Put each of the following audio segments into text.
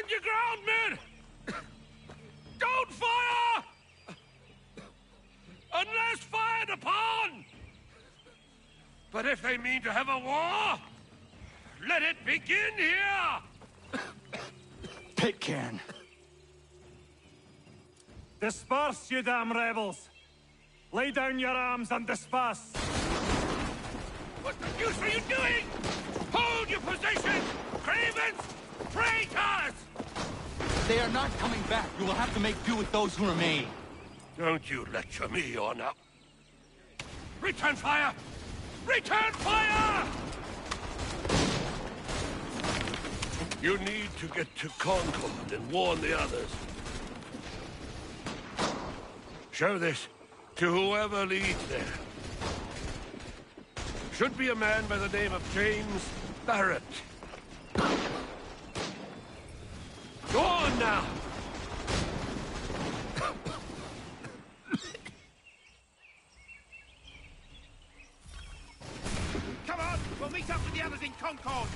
Stand your ground, men! Don't fire! Unless fired upon! But if they mean to have a war, let it begin here! Pitcairn. Disperse, you damn rebels! Lay down your arms and disperse! What the deuce are you doing? Hold your position! Cravens! Traitors! They are not coming back. You will have to make do with those who remain. Don't you lecture me or now. Return fire! Return fire! You need to get to Concord and warn the others. Show this to whoever leads there. Should be a man by the name of James Barrett. Go on now! Come on, we'll meet up with the others in Concord.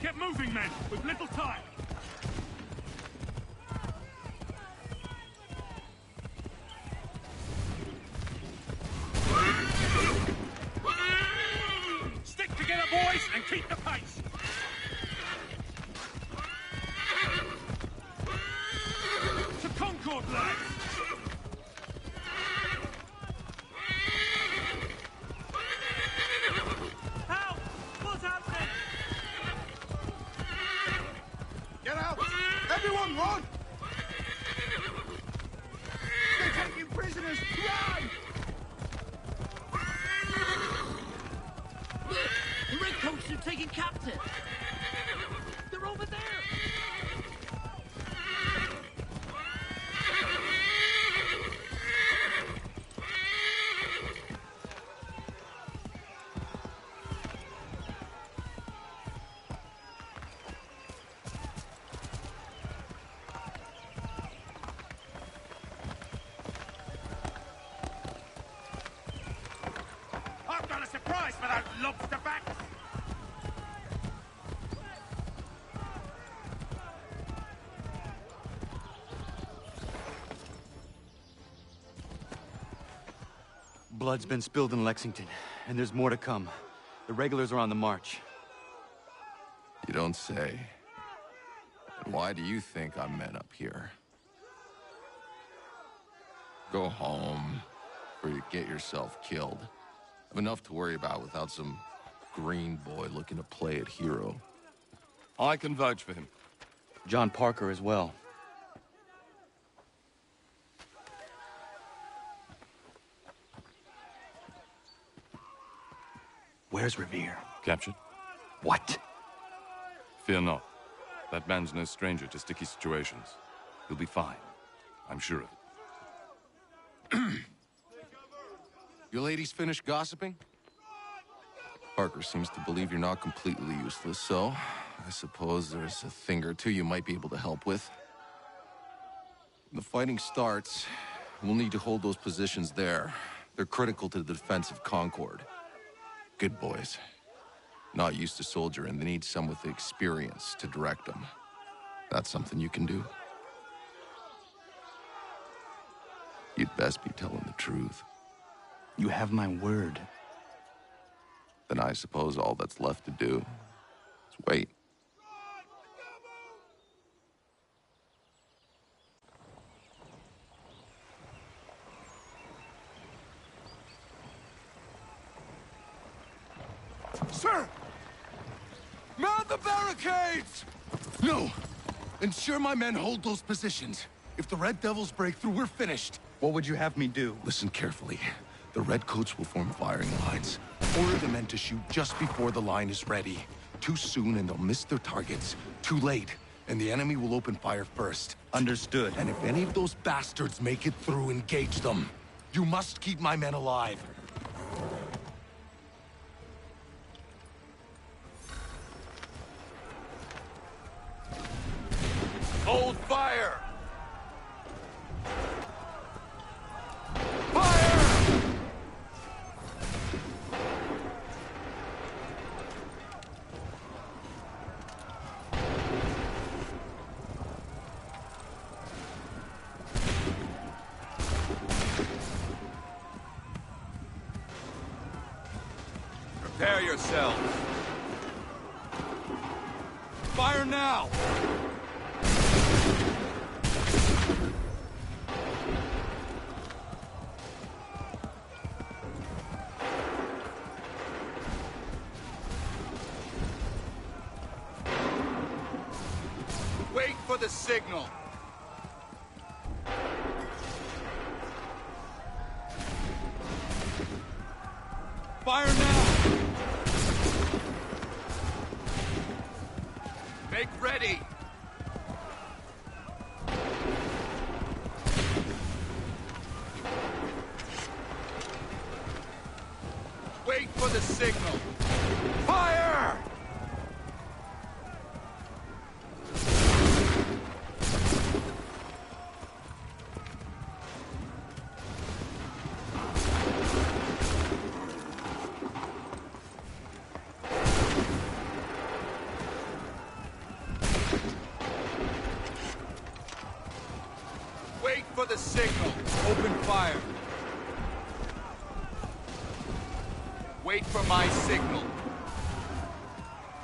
Get moving, men! With little time! Stick together, boys, and keep the pace! To Concord, lads! Help! What's happening? Get out! Everyone run! They're taking prisoners! Run! The redcoats are taken captive! They're over there! I've got a surprise for those lobster backs! Blood's been spilled in Lexington, and there's more to come. The regulars are on the march. You don't say. And why do you think I'm men up here? Go home, or you get yourself killed. I've enough to worry about without some green boy looking to play at hero. I can vouch for him. John Parker as well. Where's Revere? Captured? What? Fear not. That man's no stranger to sticky situations. He'll be fine. I'm sure of it. You ladies finished gossiping? Parker seems to believe you're not completely useless, so I suppose there's a thing or two you might be able to help with. When the fighting starts, we'll need to hold those positions there. They're critical to the defense of Concord. Good boys. Not used to soldiering, they need some with the experience to direct them. That's something you can do. You'd best be telling the truth. You have my word. Then I suppose all that's left to do is wait. Sir! Man the barricades! No! Ensure my men hold those positions. If the Red Devils break through, we're finished. What would you have me do? Listen carefully. The Redcoats will form firing lines. Order the men to shoot just before the line is ready. Too soon and they'll miss their targets. Too late, and the enemy will open fire first. Understood. And if any of those bastards make it through, engage them. You must keep my men alive. Hold fire! Prepare yourselves. Fire now! Wait for the signal. Fire now! Make ready! Wait for the signal. Fire! Wait for the signal. Open fire. Wait for my signal.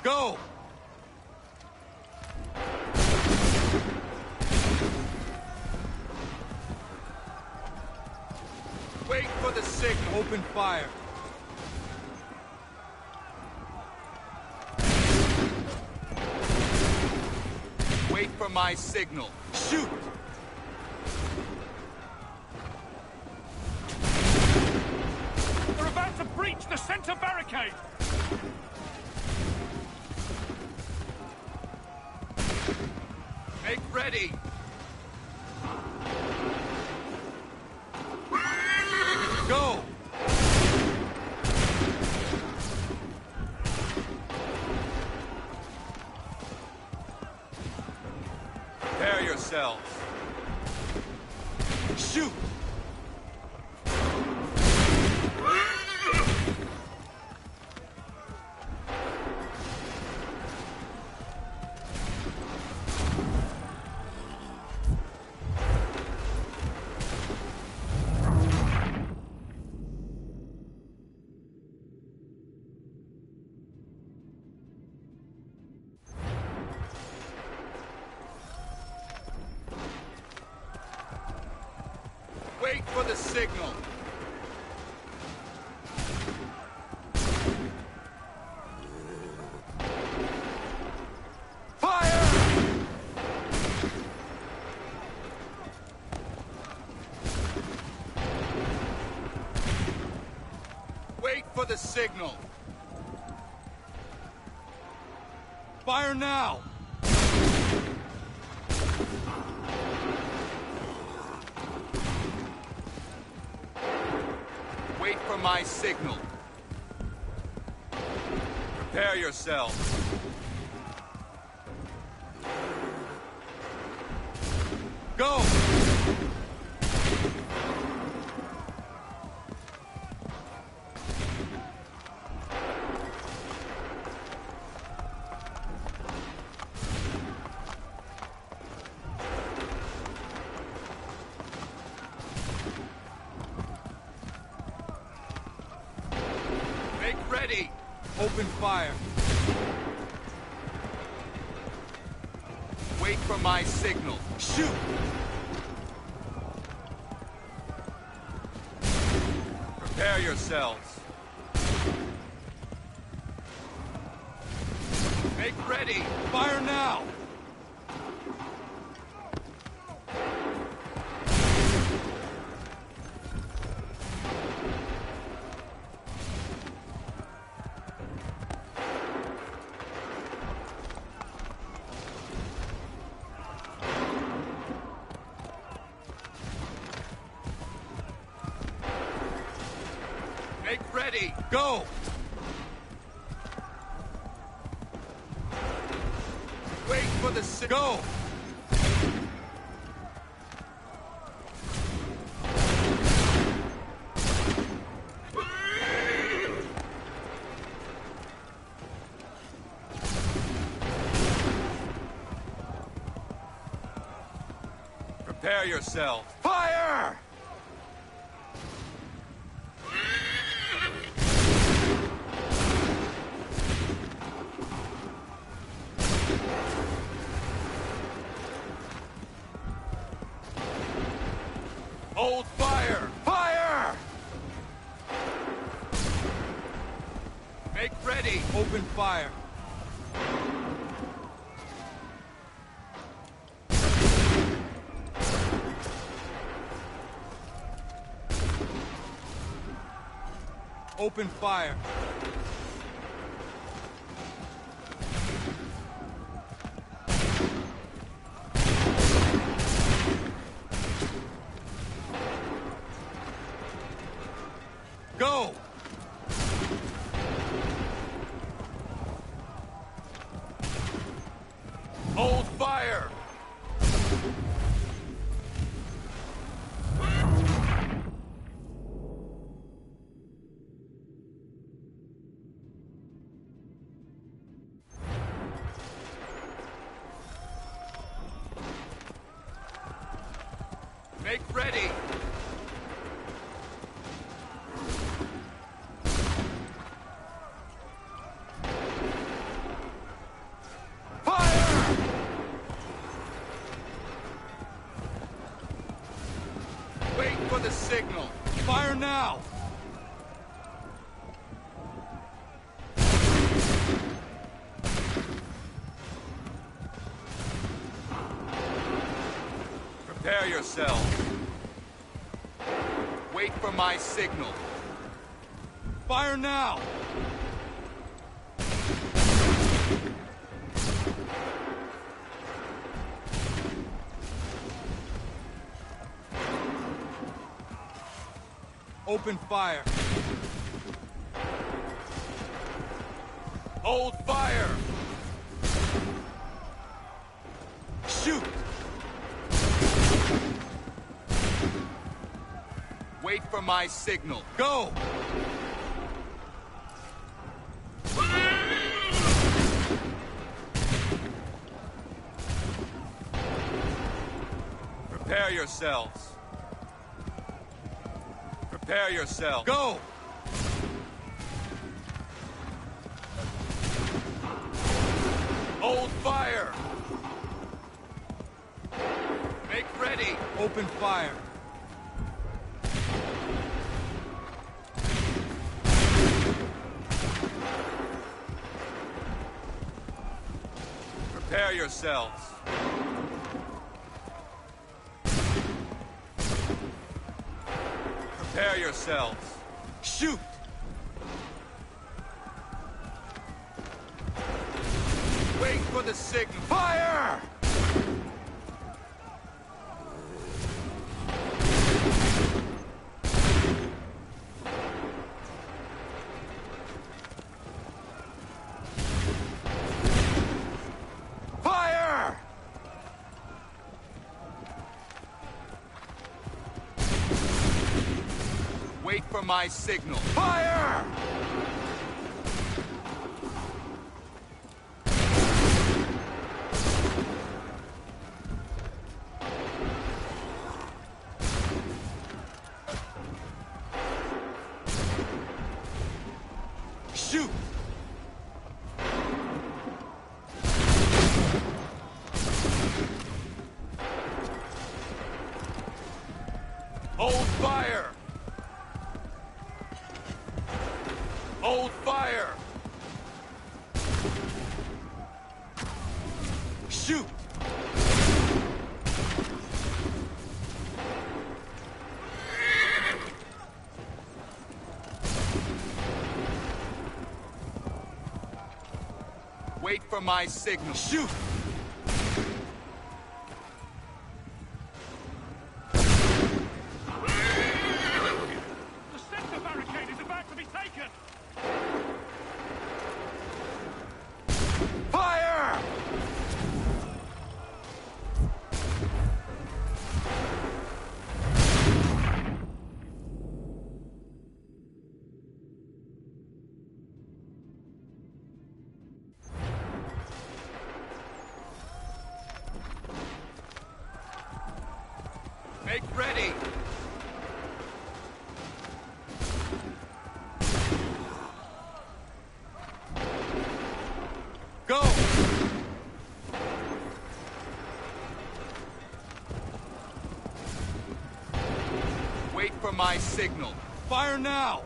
Go! Wait for the signal. Open fire. Wait for my signal. Shoot! They're about to breach the center barricade! Make ready! Go! Prepare yourselves. Shoot! Wait for the signal. Fire! Wait for the signal. Fire now! Wait for my signal. Prepare yourselves. Go! Make ready. Open fire. Wait for my signal. Shoot! Prepare yourselves. Make ready. Fire now! Make ready. Go! Wait for the signal. Go! Prepare yourselves. Fire! Hold fire! Fire! Make ready! Open fire! Open fire! Go! Hold fire! Make ready! Fire! Wait for the signal. Fire now! Prepare yourself. Wait for my signal. Fire now! Open fire. Hold fire! Shoot! Wait for my signal. Go! Prepare yourselves. Prepare yourself. Go! Hold fire! Make ready! Open fire. Prepare yourselves. Prepare yourselves. Shoot! Wait for the signal. Fire! Fire! Wait for my signal. Fire! Shoot! Hold fire! Hold fire! Shoot! Wait for my signal. Shoot! The center barricade is about to be taken! Fire! Make ready! Go! Wait for my signal. Fire now!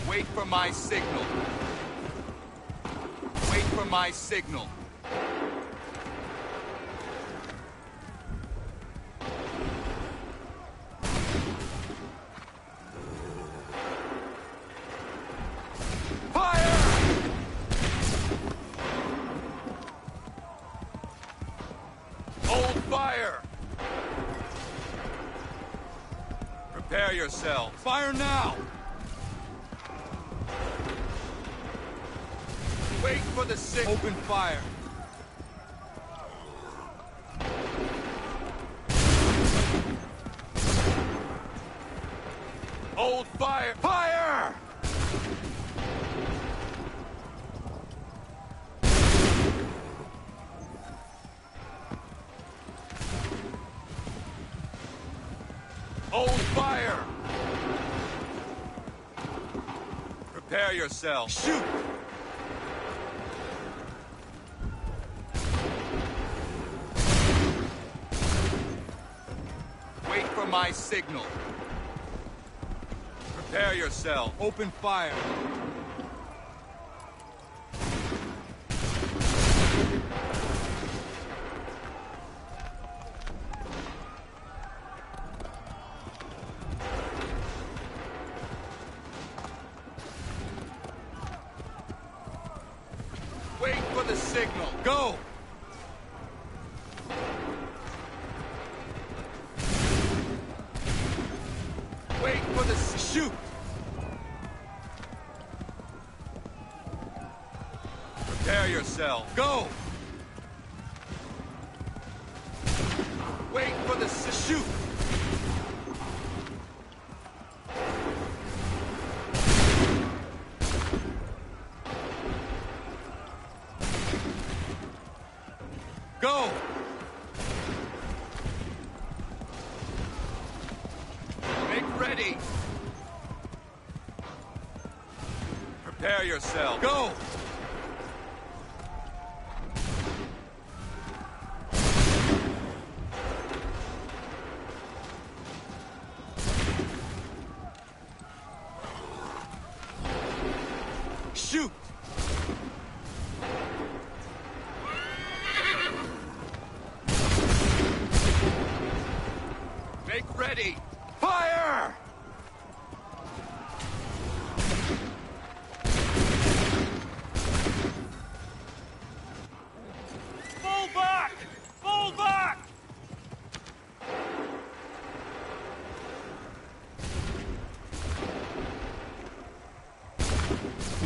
Wait for my signal. Wait for my signal. Fire! Hold fire! Prepare yourself. Fire now! Wait for the signal. Open fire. Hold fire. Fire! Hold fire! Prepare yourself. Shoot! Wait for my signal. Prepare yourself. Open fire. Wait for the signal. Go! Wait for the shoot! Prepare yourself. Go! Wait for the shoot! Go! Make ready! Prepare yourself. Go! Shoot! Make ready! Fire! Fall back! Fall back!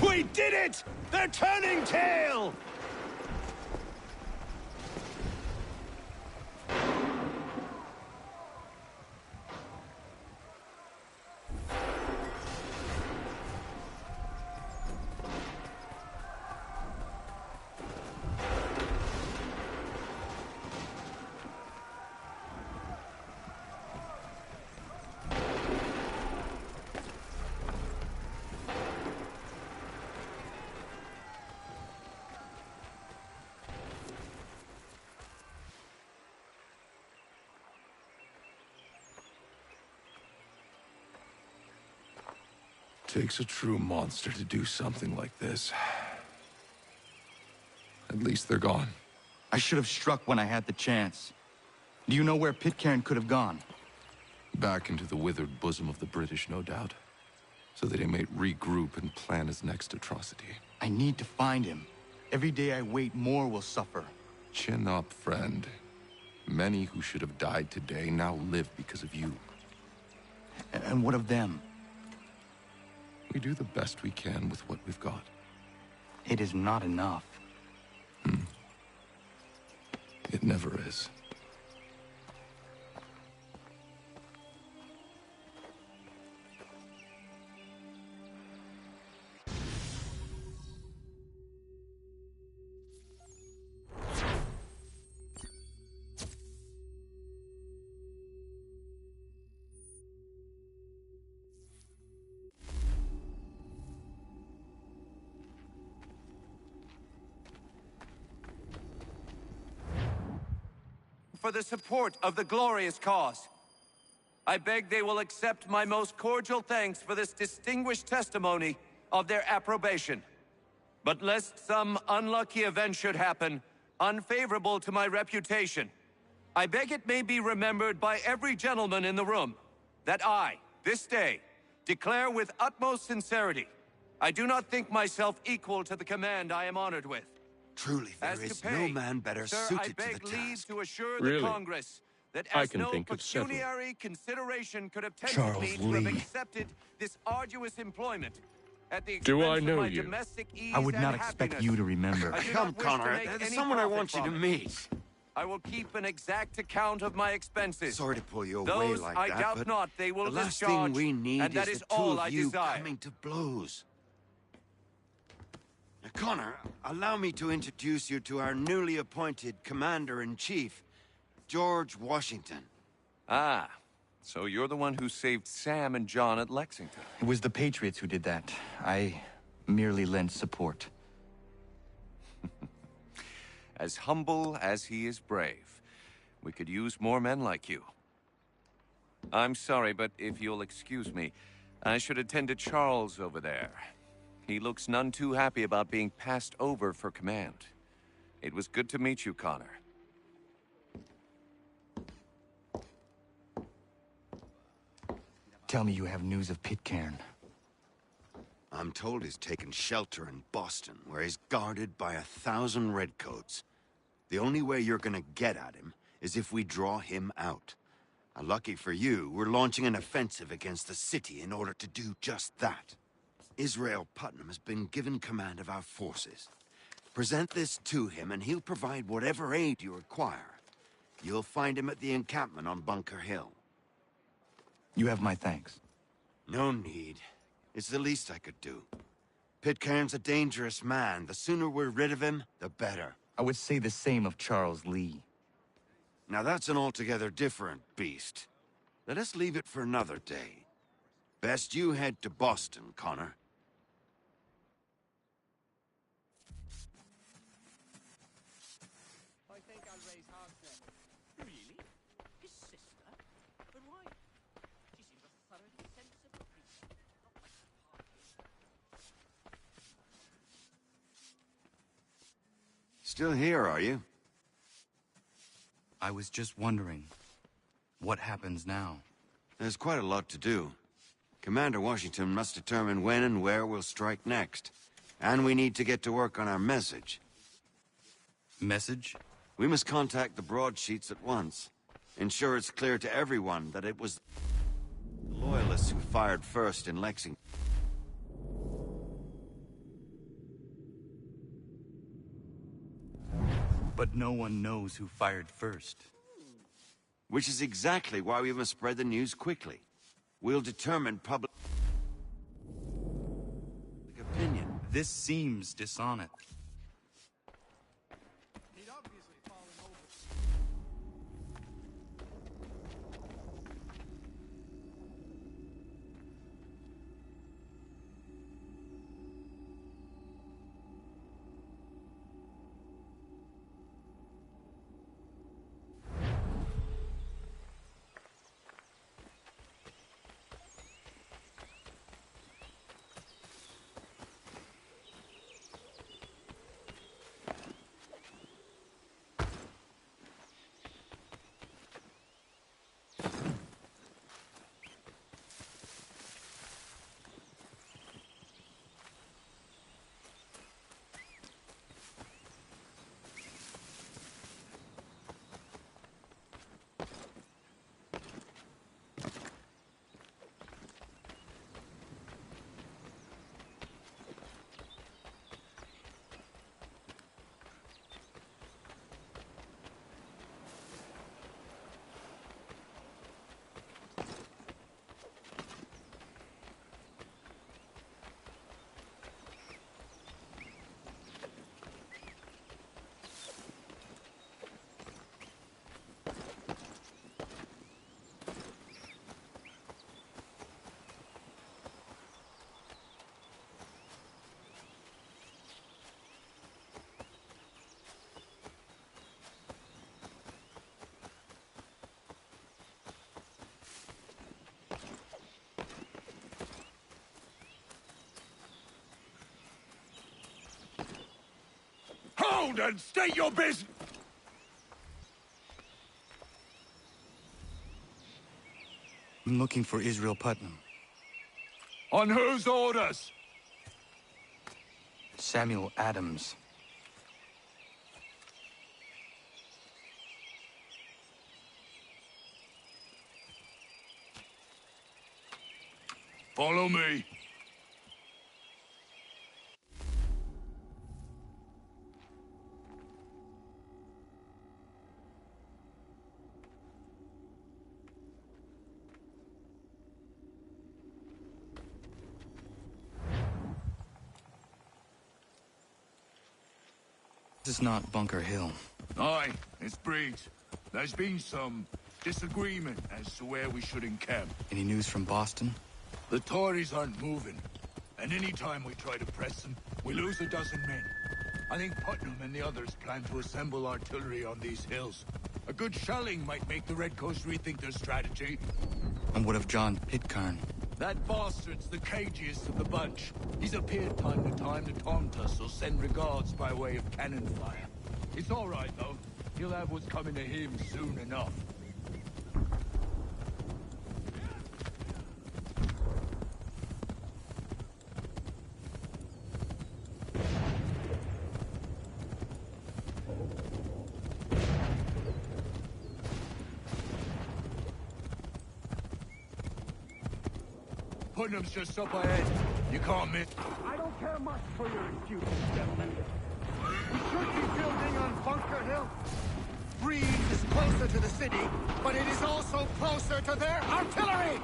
We did it! They're turning tail! Takes a true monster to do something like this. At least they're gone. I should have struck when I had the chance. Do you know where Pitcairn could have gone? Back into the withered bosom of the British, no doubt. So that he might regroup and plan his next atrocity. I need to find him. Every day I wait, more will suffer. Chin up, friend. Many who should have died today now live because of you. And what of them? We do the best we can with what we've got. It is not enough. It never is. for the support of the glorious cause. I beg they will accept my most cordial thanks for this distinguished testimony of their approbation. But lest some unlucky event should happen, unfavorable to my reputation, I beg it may be remembered by every gentleman in the room that I, this day, declare with utmost sincerity, I do not think myself equal to the command I am honored with. Truly, there As to is pay, no man better sir, suited I to beg the leave task. to assure Really? the Congress that I as can no think of several. pecuniary consideration could have tempted Charles me to have Lee. accepted this arduous employment at the Do expense I know of my you? domestic ease I would and not expect happiness. you to remember. I do Come, not wish Connor. to make There's any someone I profit want you to from it. meet. I will keep an exact account of my expenses. Sorry to pull you away Those like I that, doubt but not they will the last discharge, thing we need and that is is the two all of I you desire. coming to blows. Now, Connor, allow me to introduce you to our newly appointed Commander-in-Chief, George Washington. Ah, so you're the one who saved Sam and John at Lexington. It was the Patriots who did that. I merely lent support. As humble as he is brave. We could use more men like you. I'm sorry, but if you'll excuse me, I should attend to Charles over there. He looks none too happy about being passed over for command. It was good to meet you, Connor. Tell me you have news of Pitcairn. I'm told he's taken shelter in Boston, where he's guarded by 1,000 redcoats. The only way you're gonna get at him is if we draw him out. Lucky for you, we're launching an offensive against the city in order to do just that. Israel Putnam has been given command of our forces. Present this to him and he'll provide whatever aid you require. You'll find him at the encampment on Bunker Hill. You have my thanks. No need. It's the least I could do. Pitcairn's a dangerous man. The sooner we're rid of him, the better. I would say the same of Charles Lee. Now that's an altogether different beast. Let us leave it for another day. Best you head to Boston, Connor. I think I'll raise Hansnet. Really? His sister? But why? She seems a thoroughly sensible creature. Not like the party. Still here, are you? I was just wondering, what happens now? There's quite a lot to do. Commander Washington must determine when and where we'll strike next. And we need to get to work on our message. Message? We must contact the broadsheets at once. Ensure it's clear to everyone that it was the Loyalists who fired first in Lexington. But no one knows who fired first. Which is exactly why we must spread the news quickly. We'll determine public opinion. This seems dishonest. round and state your business! I'm looking for Israel Putnam. On whose orders? Samuel Adams. Follow me. This is not Bunker Hill. Aye, it's Breeds. There's been some disagreement as to where we should encamp. Any news from Boston? The Tories aren't moving, and any time we try to press them, we lose a dozen men. I think Putnam and the others plan to assemble artillery on these hills. A good shelling might make the Redcoats rethink their strategy. And what of John Pitcairn? That bastard's the cagiest of the bunch. He's appeared time to time to taunt us or send regards by way of cannon fire. It's all right, though. He'll have what's coming to him soon enough. Putnam's just up ahead. You can't miss. I don't care much for your excuses, gentlemen. We should be building on Bunker Hill. Breed is closer to the city, but it is also closer to their artillery!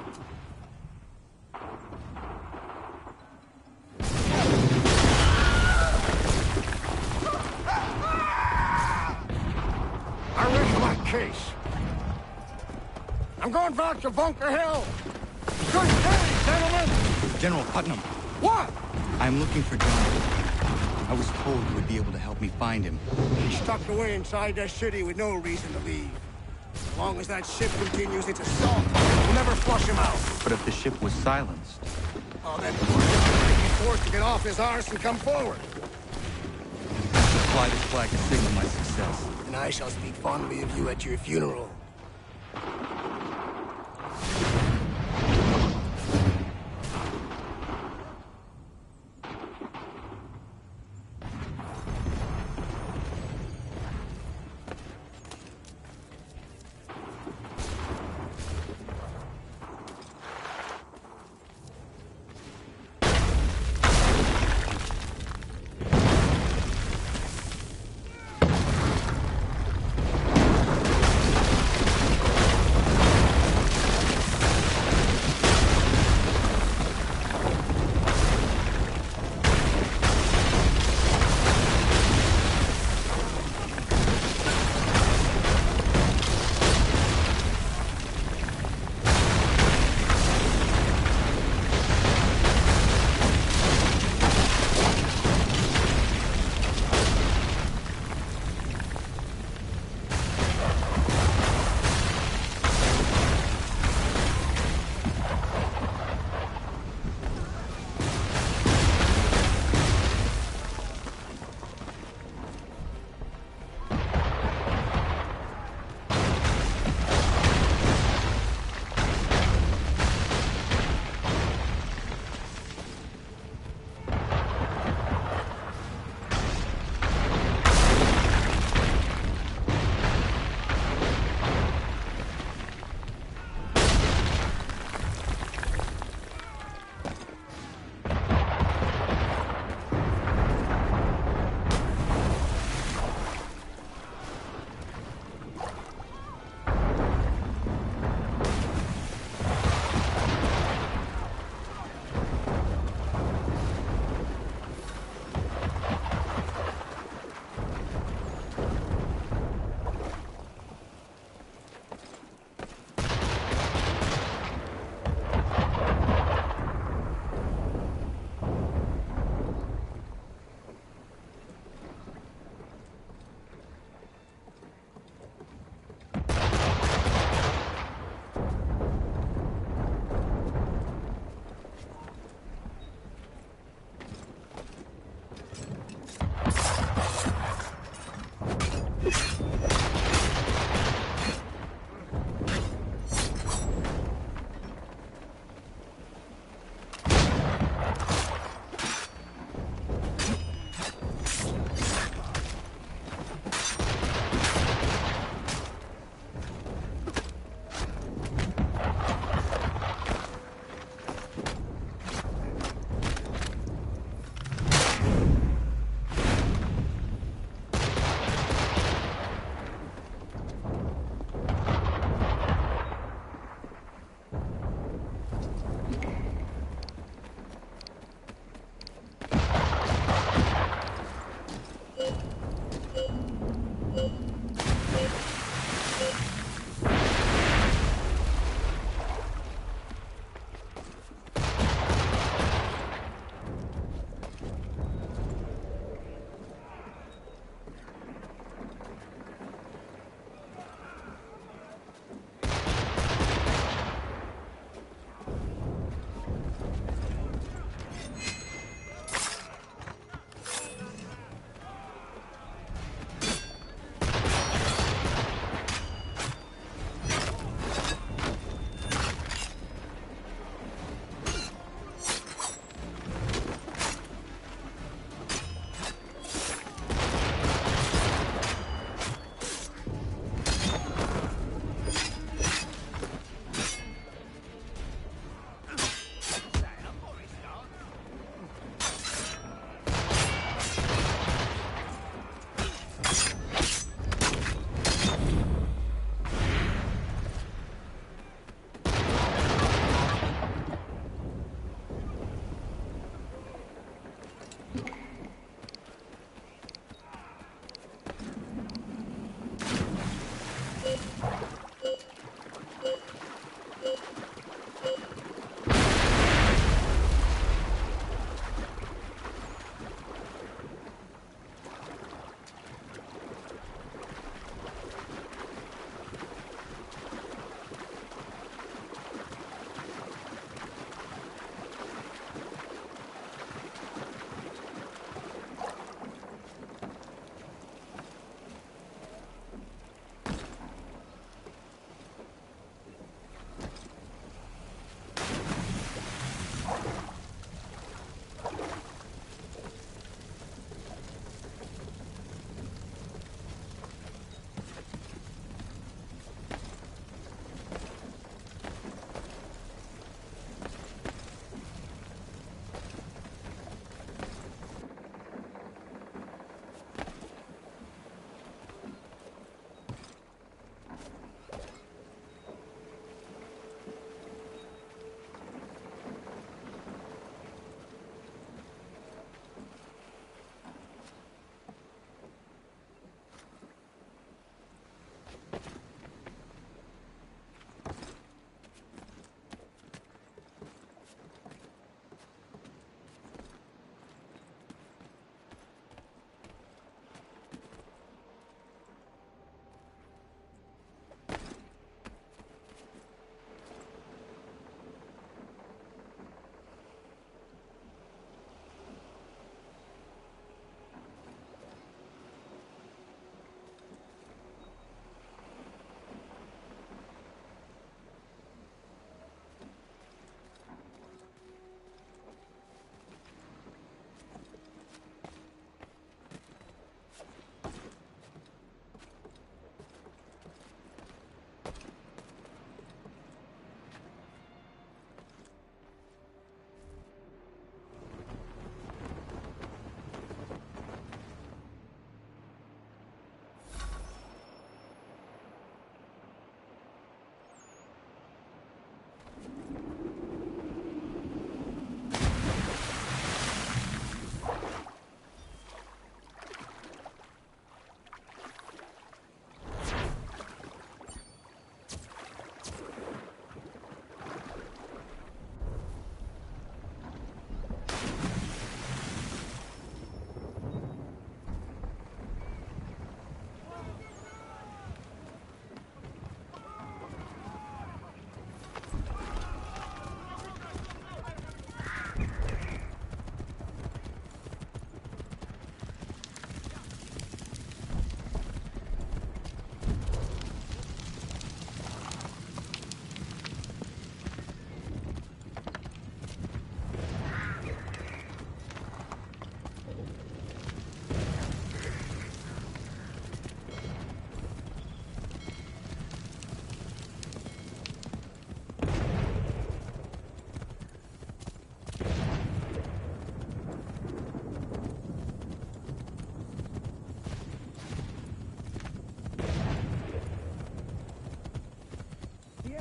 I rest my case. I'm going back to Bunker Hill. Good day, gentlemen! General Putnam. What? I'm looking for John. I was told you would be able to help me find him. He's tucked away inside that city with no reason to leave. As long as that ship continues its assault, we'll never flush him out. But if the ship was silenced... Oh, then he's forced to get off his arse and come forward. Fly this flag to signal my success. And I shall speak fondly of you at your funeral.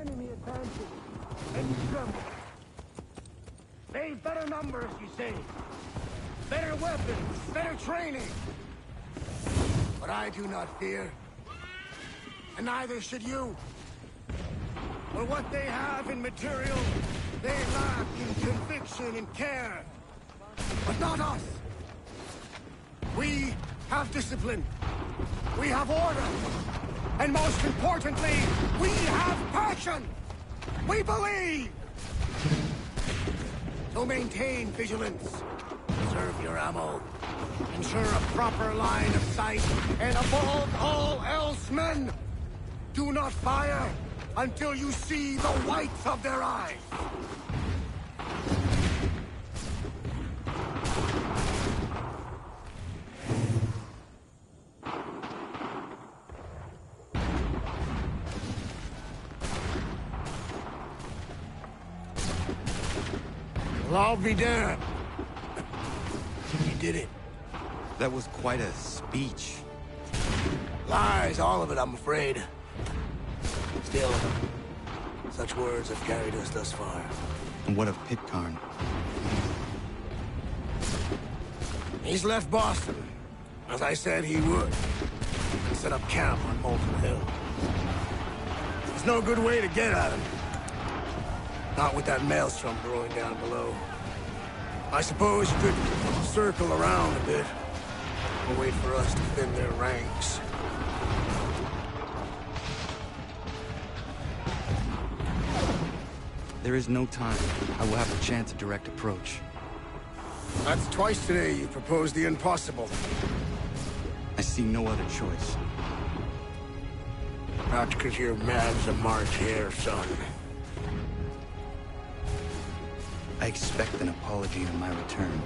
enemy advances, and you tremble. They've better numbers, you say. Better weapons, better training. But I do not fear. And neither should you. For what they have in material, they lack in conviction and care. But not us. We have discipline. We have order. And most importantly, we have passion. We believe. So maintain vigilance. Preserve your ammo. Ensure a proper line of sight. And above all else, men, do not fire until you see the whites of their eyes. Well, I'll be damned. You did it. That was quite a speech. Lies, all of it, I'm afraid. Still, such words have carried us thus far. And what of Pitcairn? He's left Boston, as I said he would, and set up camp on Molten Hill. There's no good way to get at him. Not with that maelstrom brewing down below. I suppose you could circle around a bit, and wait for us to thin their ranks. There is no time. I will have a chance at direct approach. That's twice today you proposed the impossible. I see no other choice. Not because you're mad as a March hare, son. I expect an apology on my return.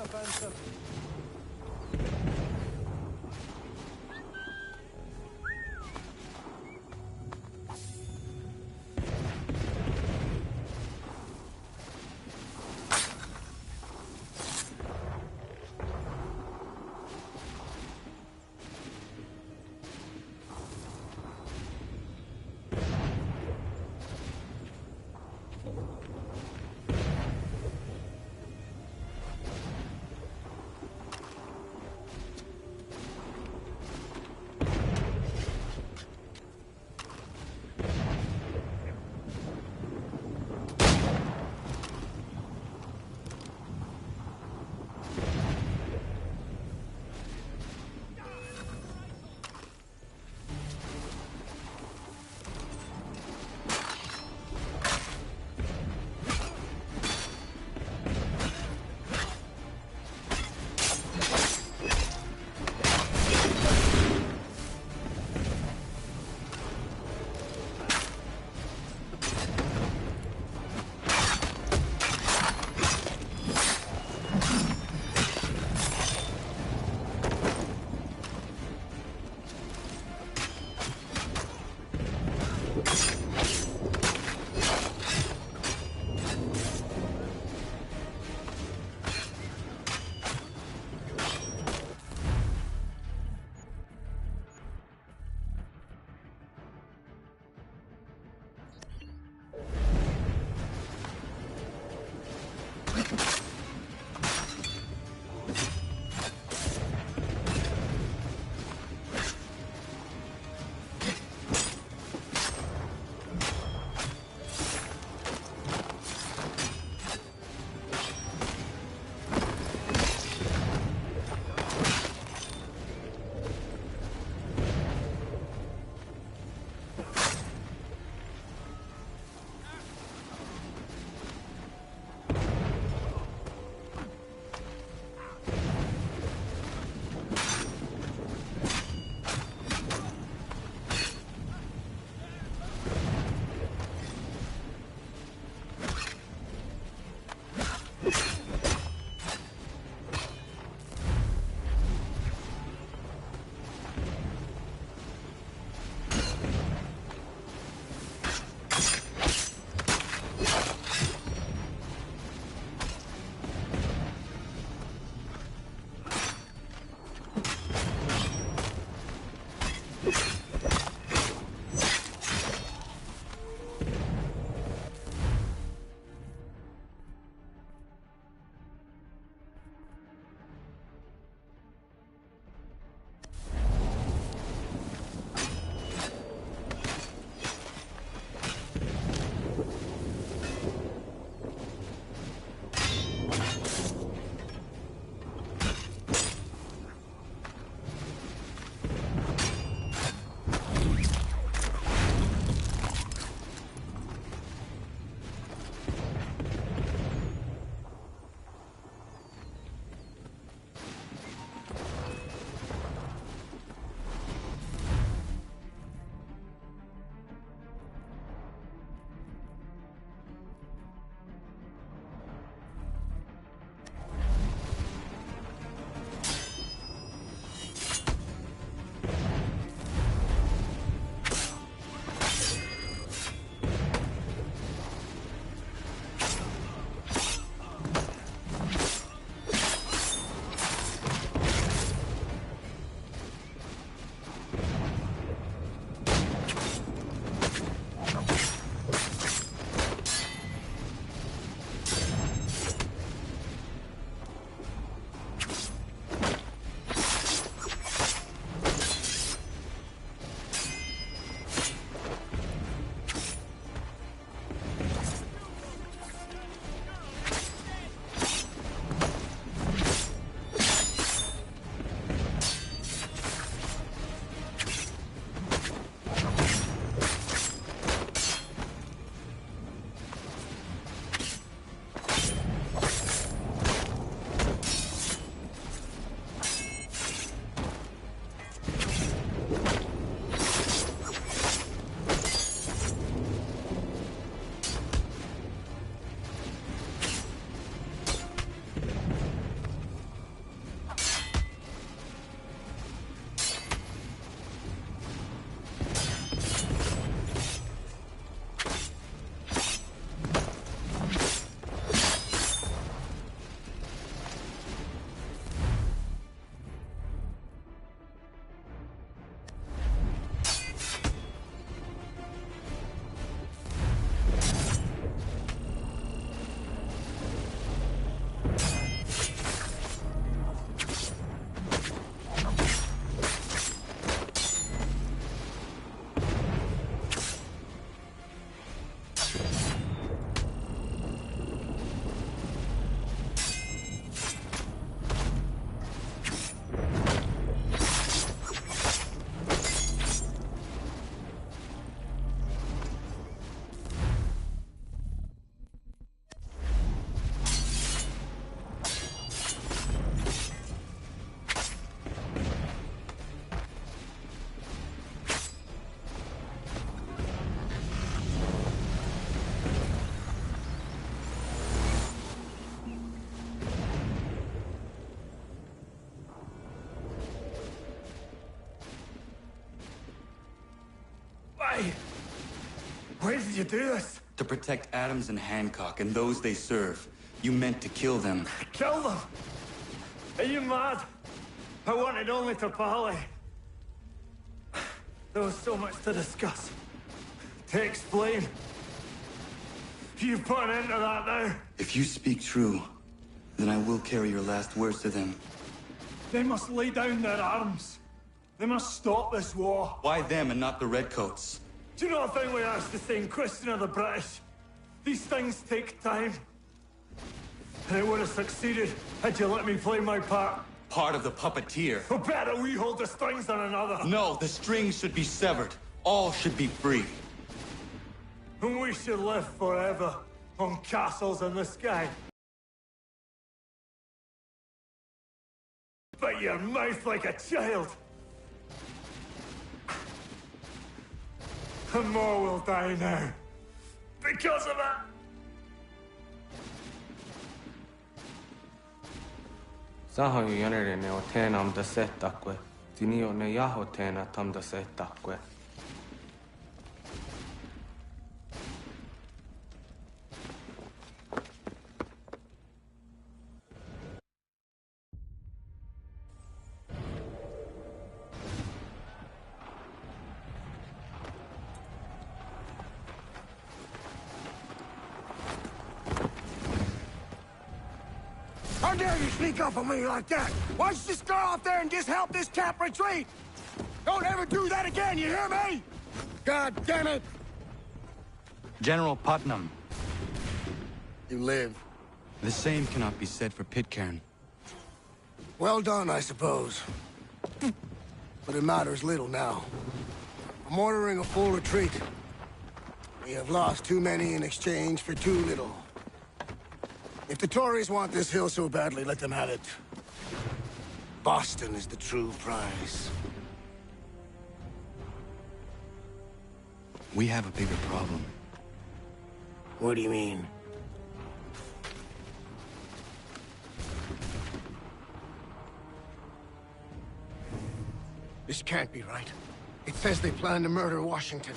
offensive. Why did you do this? To protect Adams and Hancock and those they serve. You meant to kill them. Kill them? Are you mad? I wanted only to parley. There was so much to discuss. To explain. You put an end to that now. If you speak true, then I will carry your last words to them. They must lay down their arms. They must stop this war. Why them and not the Redcoats? Do you not think we asked the same question of the British? These things take time. And it would have succeeded had you let me play my part. Part of the puppeteer. Oh, better we hold the strings than another. No, the strings should be severed. All should be free. And we should live forever on castles in the sky. But your mouth like a child. And more will die now. Because of it. Saho yanere ne otena am da setakwe. Tinio ne yaho tena tam da setakwe. How dare you sneak up on me like that? Why don't you just go out there and just help this camp retreat? Don't ever do that again, you hear me? God damn it! General Putnam. You live. The same cannot be said for Pitcairn. Well done, I suppose. But it matters little now. I'm ordering a full retreat. We have lost too many in exchange for too little. If the Tories want this hill so badly, let them have it. Boston is the true prize. We have a bigger problem. What do you mean? This can't be right. It says they plan to murder Washington.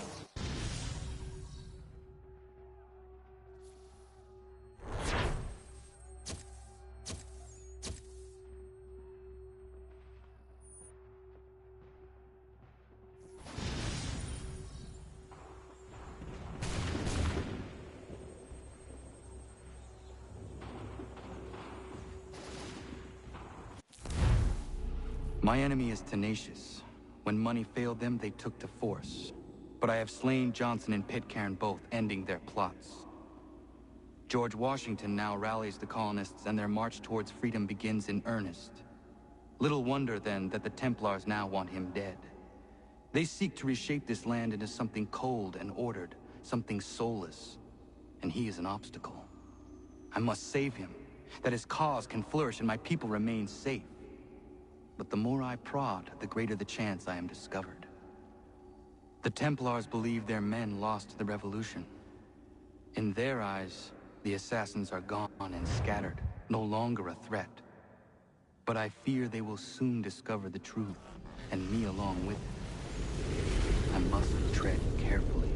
My enemy is tenacious. When money failed them, they took to force. But I have slain Johnson and Pitcairn both, ending their plots. George Washington now rallies the colonists, and their march towards freedom begins in earnest. Little wonder, then, that the Templars now want him dead. They seek to reshape this land into something cold and ordered, something soulless. And he is an obstacle. I must save him, that his cause can flourish and my people remain safe. But the more I prod, the greater the chance I am discovered. The Templars believe their men lost the revolution. In their eyes, the assassins are gone and scattered, no longer a threat. But I fear they will soon discover the truth, and me along with it. I must tread carefully.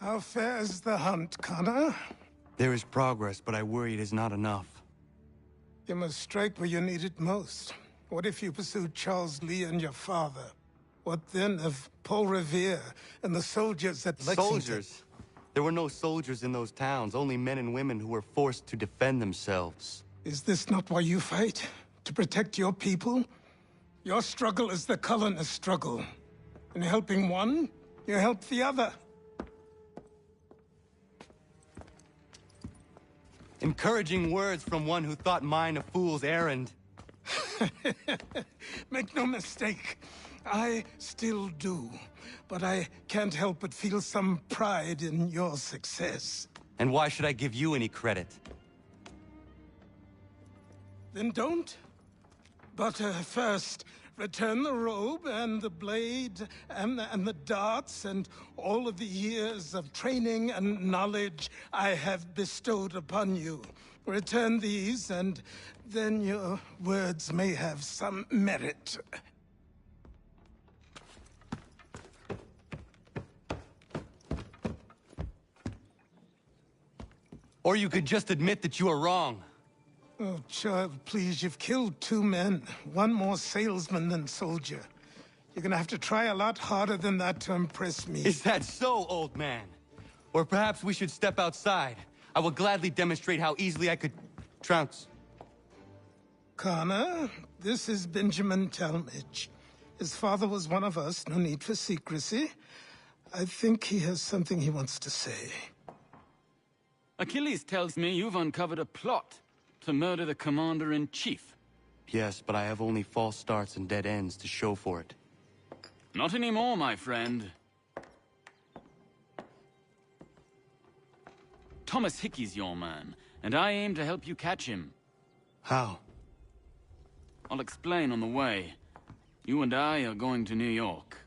How fares the hunt, Connor? There is progress, but I worry it is not enough. You must strike where you need it most. What if you pursued Charles Lee and your father? What then of Paul Revere and the soldiers at Lexington? Soldiers? There were no soldiers in those towns, only men and women who were forced to defend themselves. Is this not why you fight? To protect your people? Your struggle is the colonist struggle. In helping one, you help the other. Encouraging words from one who thought mine a fool's errand. Make no mistake, I still do. But I can't help but feel some pride in your success. And why should I give you any credit? Then don't. But first, return the robe and the blade and the darts and all of the years of training and knowledge I have bestowed upon you. Return these, and then your words may have some merit. Or you could just admit that you are wrong. Oh, child, please, you've killed 2 men. One more salesman than soldier. You're gonna have to try a lot harder than that to impress me. Is that so, old man? Or perhaps we should step outside. I will gladly demonstrate how easily I could trounce. Connor, this is Benjamin Talmadge. His father was one of us, no need for secrecy. I think he has something he wants to say. Achilles tells me you've uncovered a plot to murder the Commander-in-Chief. Yes, but I have only false starts and dead ends to show for it. Not anymore, my friend. Thomas Hickey's your man, and I aim to help you catch him. How? I'll explain on the way. You and I are going to New York.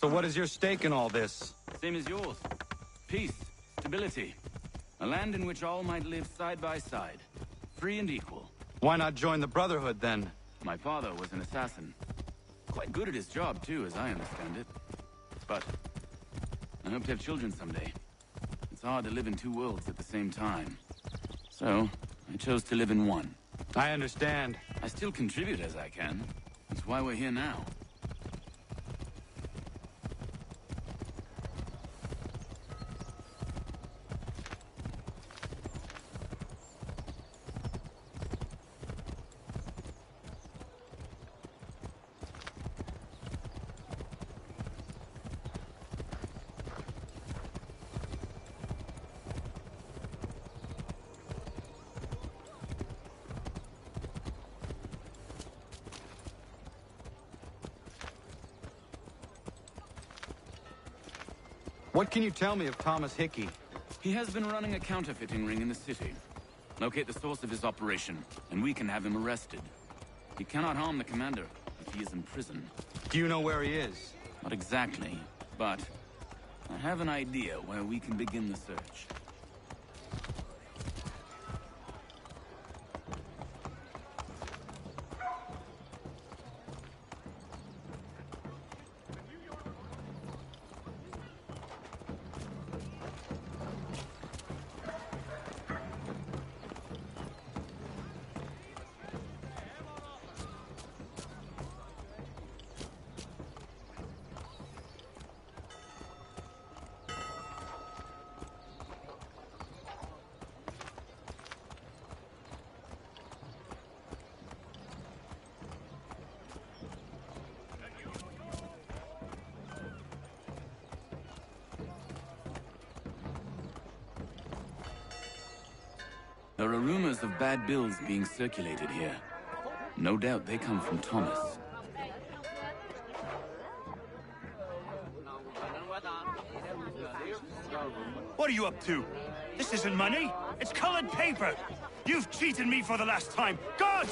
So what is your stake in all this? Same as yours. Peace, stability. A land in which all might live side by side. Free and equal. Why not join the Brotherhood, then? My father was an assassin. Quite good at his job, too, as I understand it. But I hope to have children someday. It's hard to live in two worlds at the same time. So, I chose to live in one. I understand. I still contribute as I can. That's why we're here now. What can you tell me of Thomas Hickey? He has been running a counterfeiting ring in the city. Locate the source of his operation, and we can have him arrested. He cannot harm the commander if he is in prison. Do you know where he is? Not exactly, but I have an idea where we can begin the search. There are rumors of bad bills being circulated here. No doubt they come from Thomas. What are you up to? This isn't money. It's colored paper. You've cheated me for the last time. God!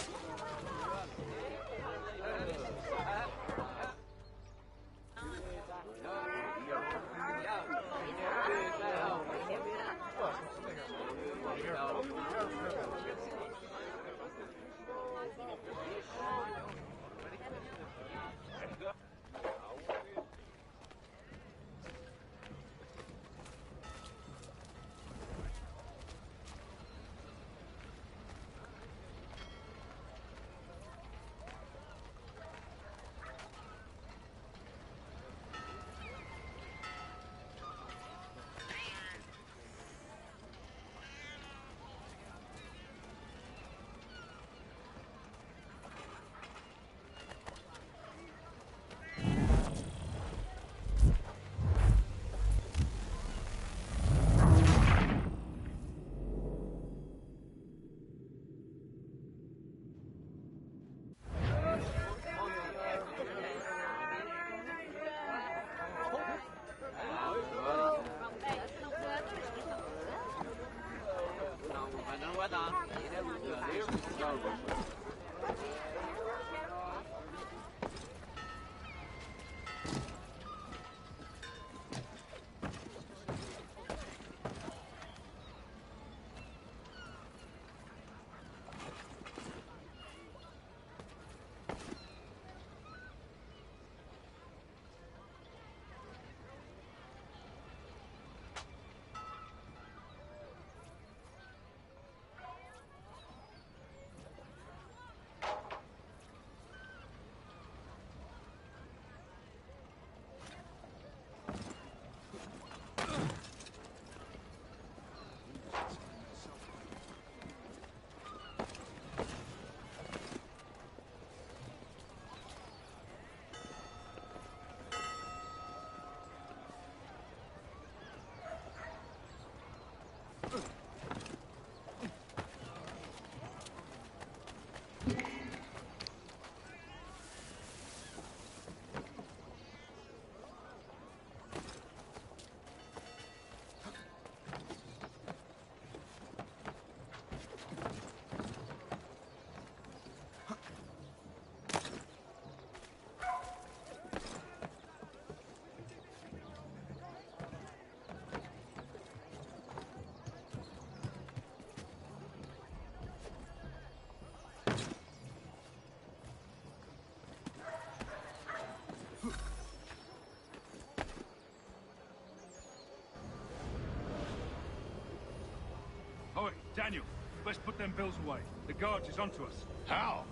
Oi, Daniel, let's put them bills away. The guards is onto us. How?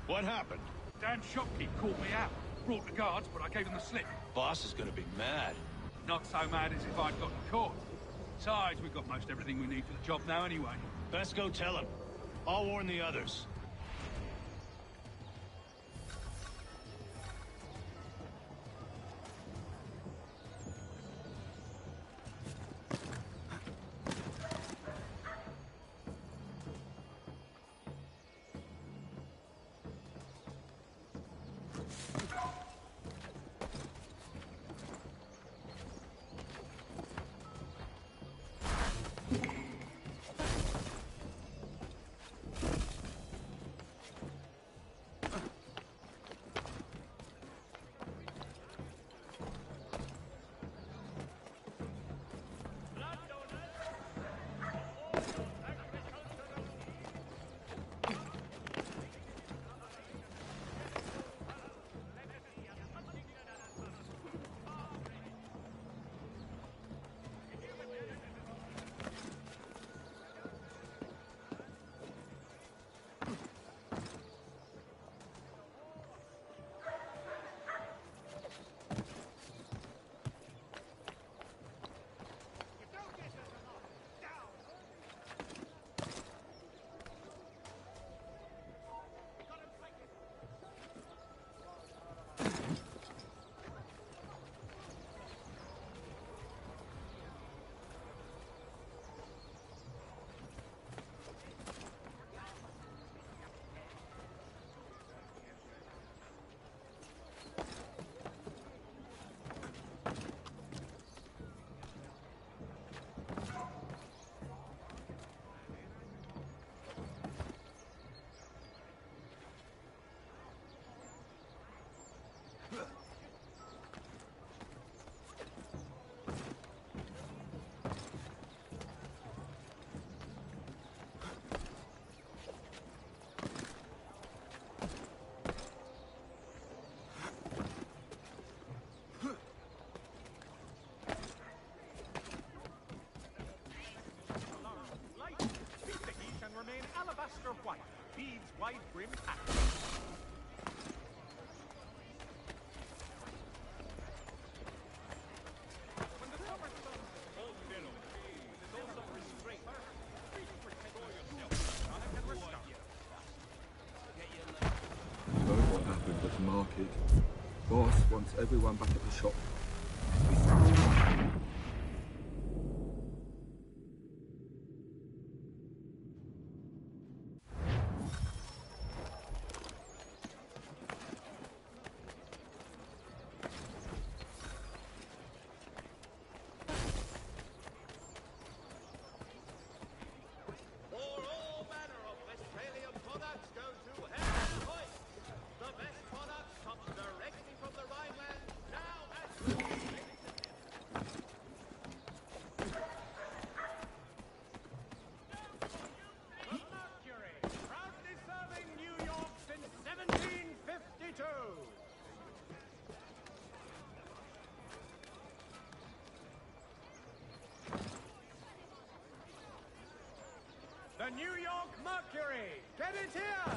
What happened? Damn shopkeep called me out. Brought the guards, but I gave him the slip. Boss is gonna be mad. Not so mad as if I'd gotten caught. Besides, we've got most everything we need for the job now anyway. Best go tell him. I'll warn the others. Alabaster white, beads wide brim hat. When the summer sun all yellow, there's also restraint. Please protect yourself. Sonic and restart. You know what happened at the market. Boss wants everyone back at the shop. The New York Mercury! Get it here!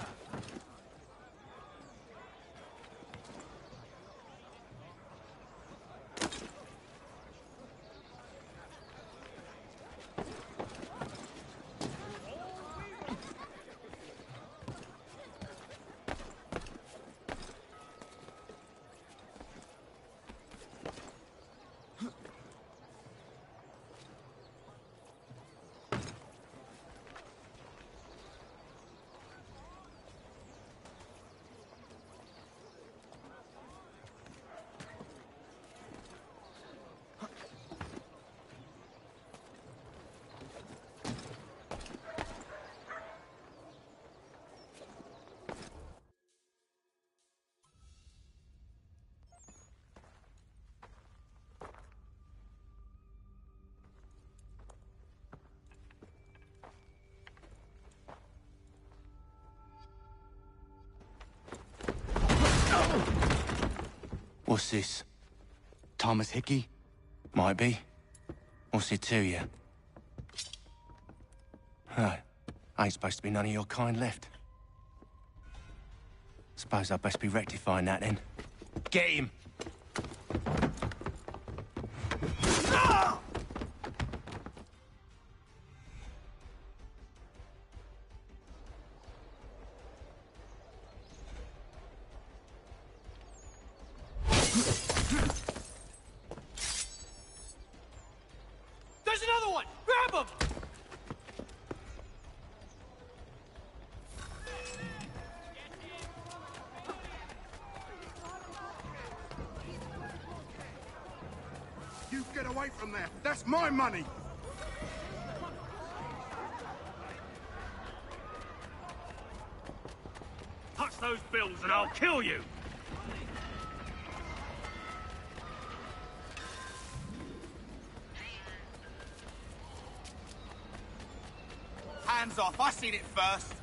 What's this? Thomas Hickey? Might be. What's it to you? Ain't supposed to be none of your kind left. Suppose I'd best be rectifying that then. Get him! There's another one! Grab him! You get away from there! That's my money! Touch those bills and I'll kill you! Hands off, I seen it first.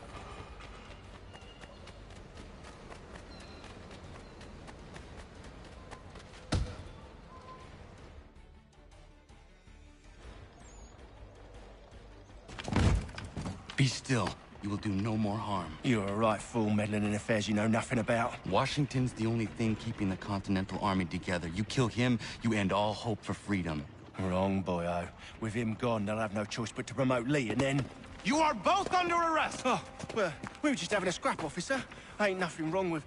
Be still. You will do no more harm. You're a right fool meddling in affairs you know nothing about. Washington's the only thing keeping the Continental Army together. You kill him, you end all hope for freedom. Wrong, boyo. With him gone, they'll have no choice but to promote Lee, and then... You are both under arrest! Oh, well, we were just having a scrap, officer. Ain't nothing wrong with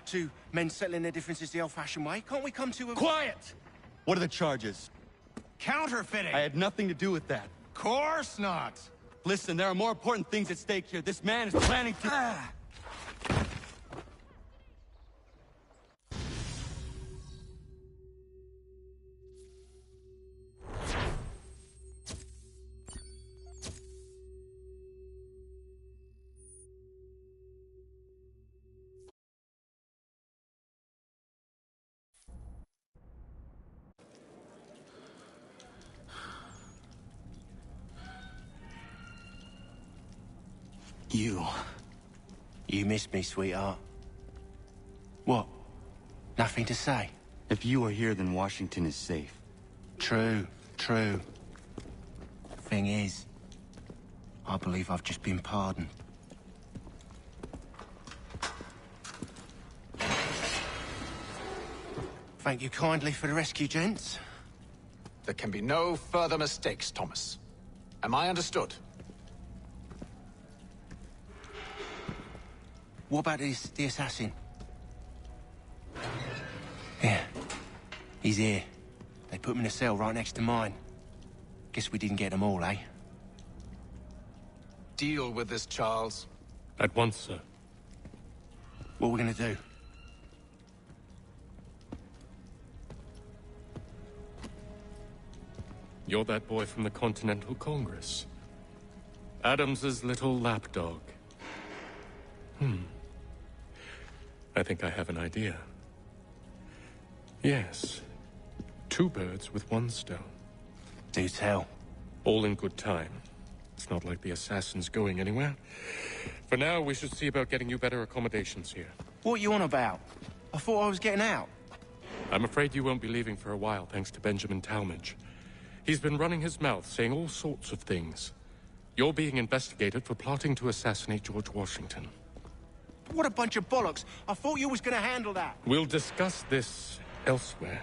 two men settling their differences the old-fashioned way. Can't we come to a... Quiet! What are the charges? Counterfeiting! I had nothing to do with that. Course not! Listen, there are more important things at stake here. This man is planning to... You missed me, sweetheart. What? Nothing to say? If you are here, then Washington is safe. True. Thing is, I believe I've just been pardoned. Thank you kindly for the rescue, gents. There can be no further mistakes, Thomas. Am I understood? What about the assassin? Yeah. He's here. They put him in a cell right next to mine. Guess we didn't get them all, eh? Deal with this, Charles. At once, sir. What are we gonna do? You're that boy from the Continental Congress. Adams's little lapdog. I think I have an idea. Yes. 2 birds with 1 stone. Do tell. All in good time. It's not like the assassin's going anywhere. For now, we should see about getting you better accommodations here. What are you on about? I thought I was getting out. I'm afraid you won't be leaving for a while, thanks to Benjamin Talmadge. He's been running his mouth, saying all sorts of things. You're being investigated for plotting to assassinate George Washington. What a bunch of bollocks. I thought you was gonna handle that. We'll discuss this elsewhere.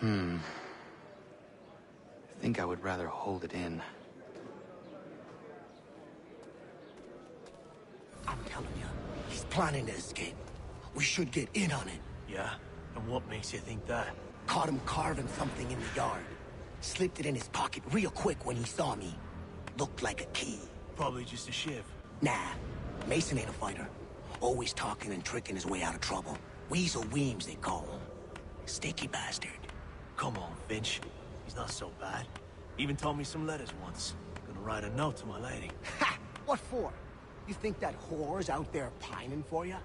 I think I would rather hold it in. I'm telling you, he's planning to escape. We should get in on it. Yeah? And what makes you think that? Caught him carving something in the yard. Slipped it in his pocket real quick when he saw me. Looked like a key. Probably just a shiv. Nah, Mason ain't a fighter. Always talking and tricking his way out of trouble. Weasel Weems, they call him. Sticky bastard. Come on, Finch. He's not so bad. Even told me some letters once. Gonna to write a note to my lady. Ha! What for? You think that whore's out there pining for you?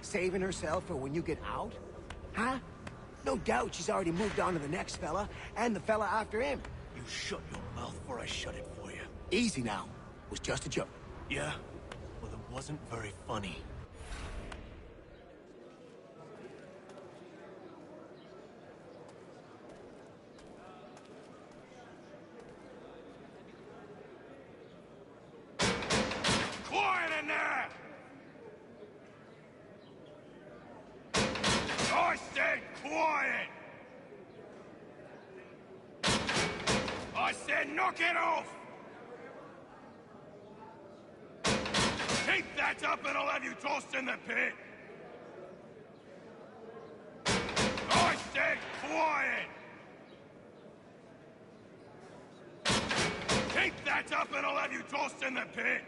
Saving herself for when you get out? Huh? No doubt she's already moved on to the next fella, and the fella after him. You shut your mouth or I shut it for you. Easy now. It was just a joke. Yeah? Well, it wasn't very funny. Quiet in there! I said quiet! I said knock it off! Keep that up and I'll have you tossed in the pit! I said quiet! Keep that up and I'll have you tossed in the pit!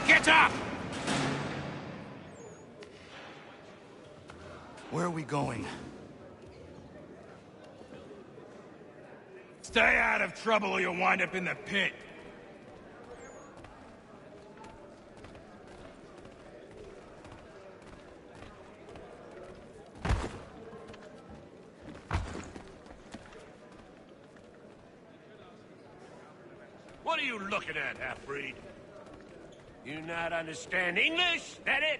Get up! Where are we going? Stay out of trouble or you'll wind up in the pit. What are you looking at, half-breed? You not understand English? That it?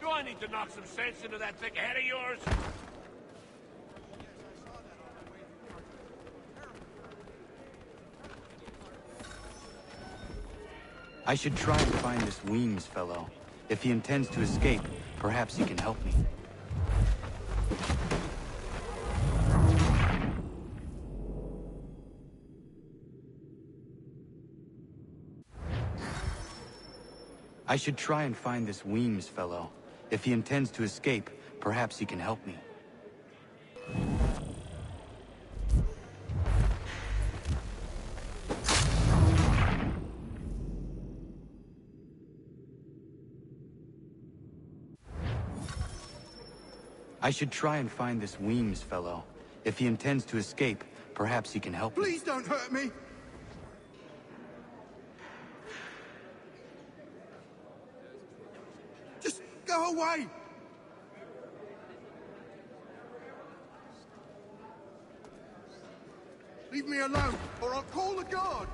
Do I need to knock some sense into that thick head of yours? I should try and find this Weems fellow. If he intends to escape, perhaps he can help me. I should try and find this Weems fellow. If he intends to escape, perhaps he can help me. I should try and find this Weems fellow. If he intends to escape, perhaps he can help me. Please don't hurt me! Just go away! Leave me alone, or I'll call the guard!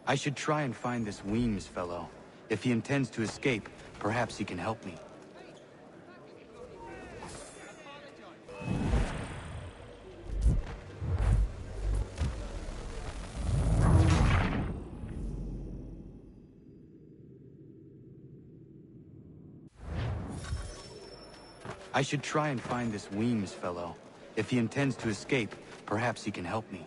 I should try and find this Weems fellow. If he intends to escape, perhaps he can help me. I should try and find this Weems fellow. If he intends to escape, perhaps he can help me.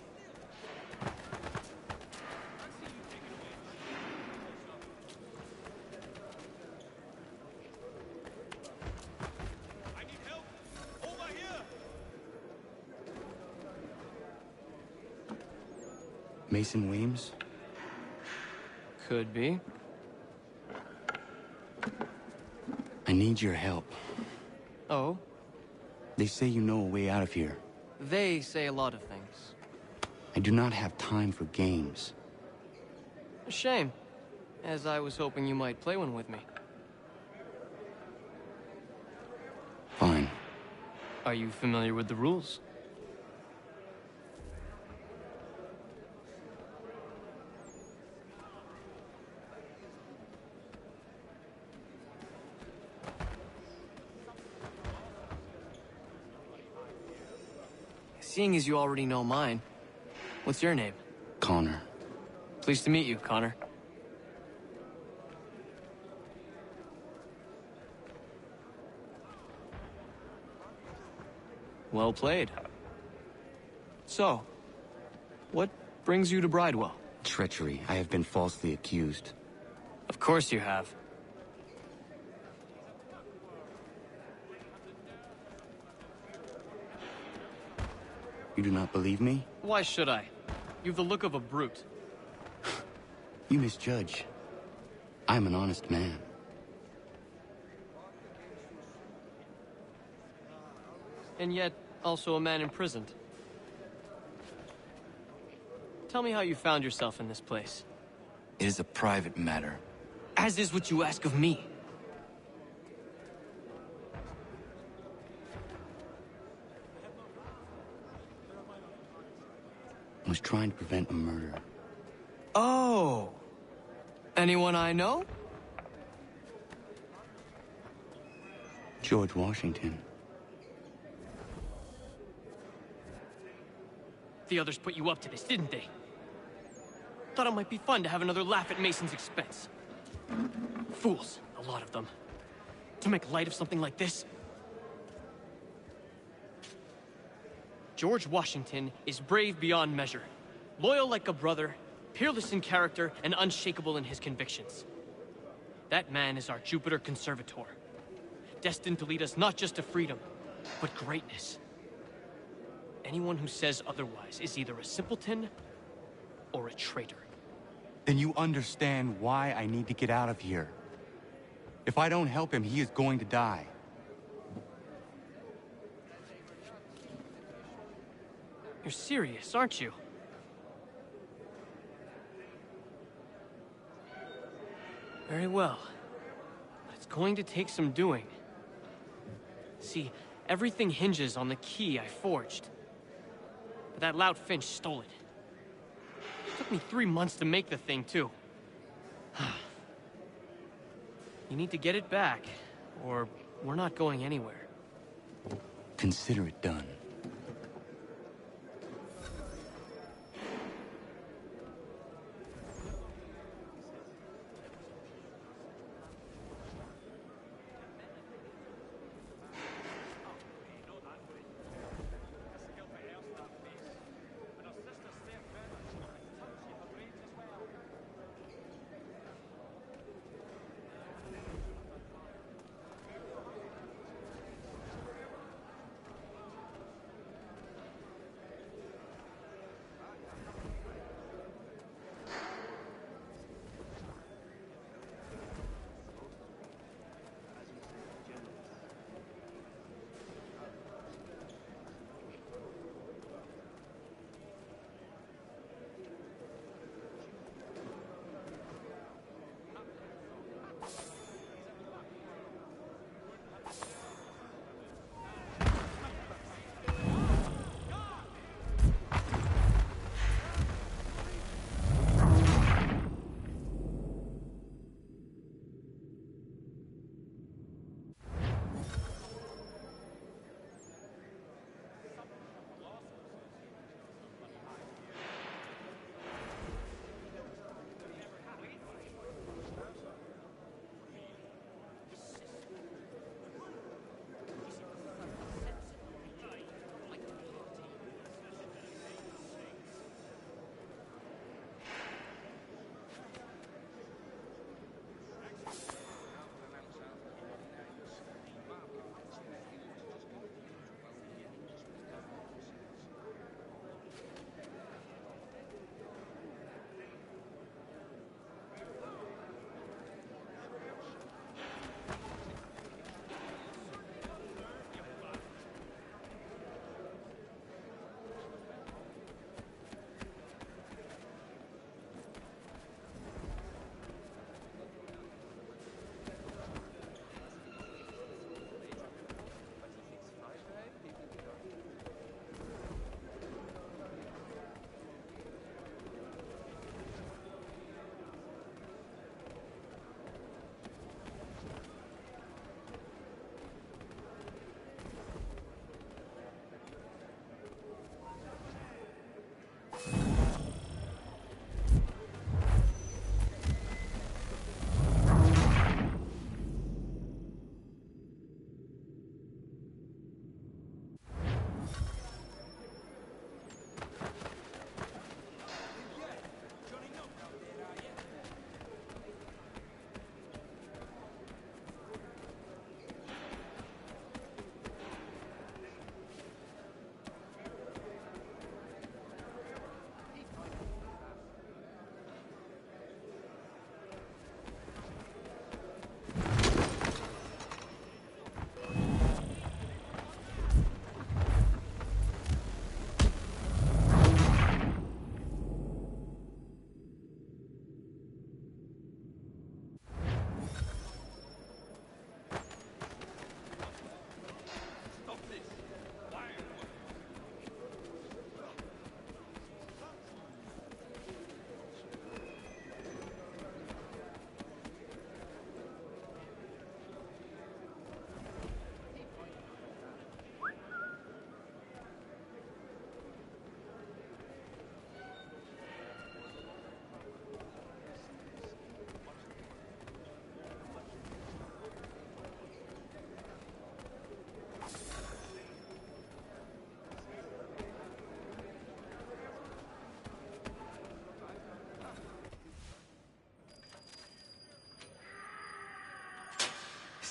Mason Weems? Could be. I need your help. Oh? They say you know a way out of here. They say a lot of things. I do not have time for games. A shame, as I was hoping you might play one with me. Fine. Are you familiar with the rules? Seeing as you already know mine, what's your name? Connor. Pleased to meet you, Connor. Well played. So, what brings you to Bridewell? Treachery. I have been falsely accused. Of course you have. You do not believe me? Why should I? You've the look of a brute. You misjudge. I'm an honest man. And yet, also a man imprisoned. Tell me how you found yourself in this place. It is a private matter. As is what you ask of me. I was trying to prevent a murder. Oh! Anyone I know? George Washington. The others put you up to this, didn't they? Thought it might be fun to have another laugh at Mason's expense. Fools, a lot of them. To make light of something like this. George Washington is brave beyond measure, loyal like a brother, peerless in character, and unshakable in his convictions. That man is our Jupiter Conservator, destined to lead us not just to freedom, but greatness. Anyone who says otherwise is either a simpleton or a traitor. Then you understand why I need to get out of here. If I don't help him, he is going to die. You're serious, aren't you? Very well. But it's going to take some doing. See, everything hinges on the key I forged. But that lout Finch stole it. It took me 3 months to make the thing, too. You need to get it back, or we're not going anywhere. Consider it done.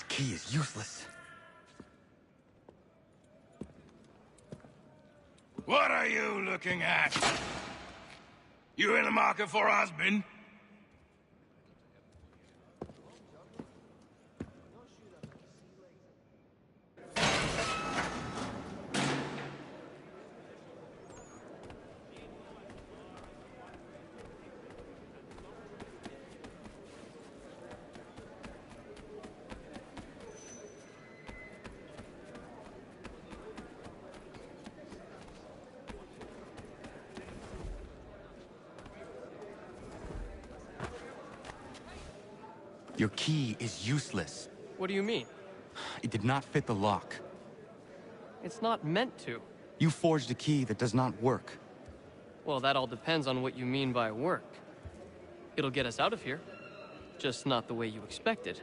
Key is useless. What are you looking at? You in the market for a husband? Your key is useless. What do you mean? It did not fit the lock. It's not meant to. You forged a key that does not work. Well, that all depends on what you mean by work. It'll get us out of here. Just not the way you expected.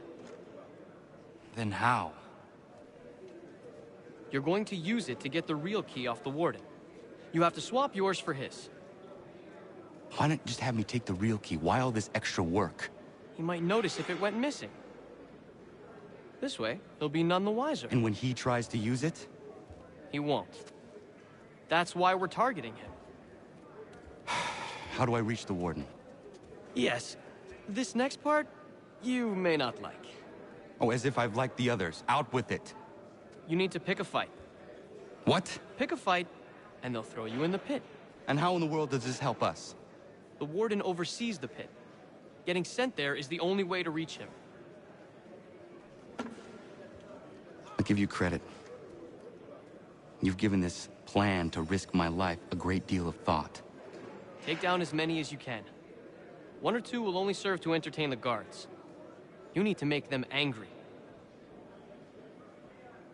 Then how? You're going to use it to get the real key off the Warden. You have to swap yours for his. Why not just have me take the real key? Why all this extra work? He might notice if it went missing. This way, he'll be none the wiser. And when he tries to use it? He won't. That's why we're targeting him. How do I reach the Warden? Yes. This next part, you may not like. Oh, as if I've liked the others. Out with it. You need to pick a fight. What? Pick a fight, and they'll throw you in the pit. And how in the world does this help us? The Warden oversees the pit. Getting sent there is the only way to reach him. I'll give you credit. You've given this plan to risk my life a great deal of thought. Take down as many as you can. 1 or 2 will only serve to entertain the guards. You need to make them angry.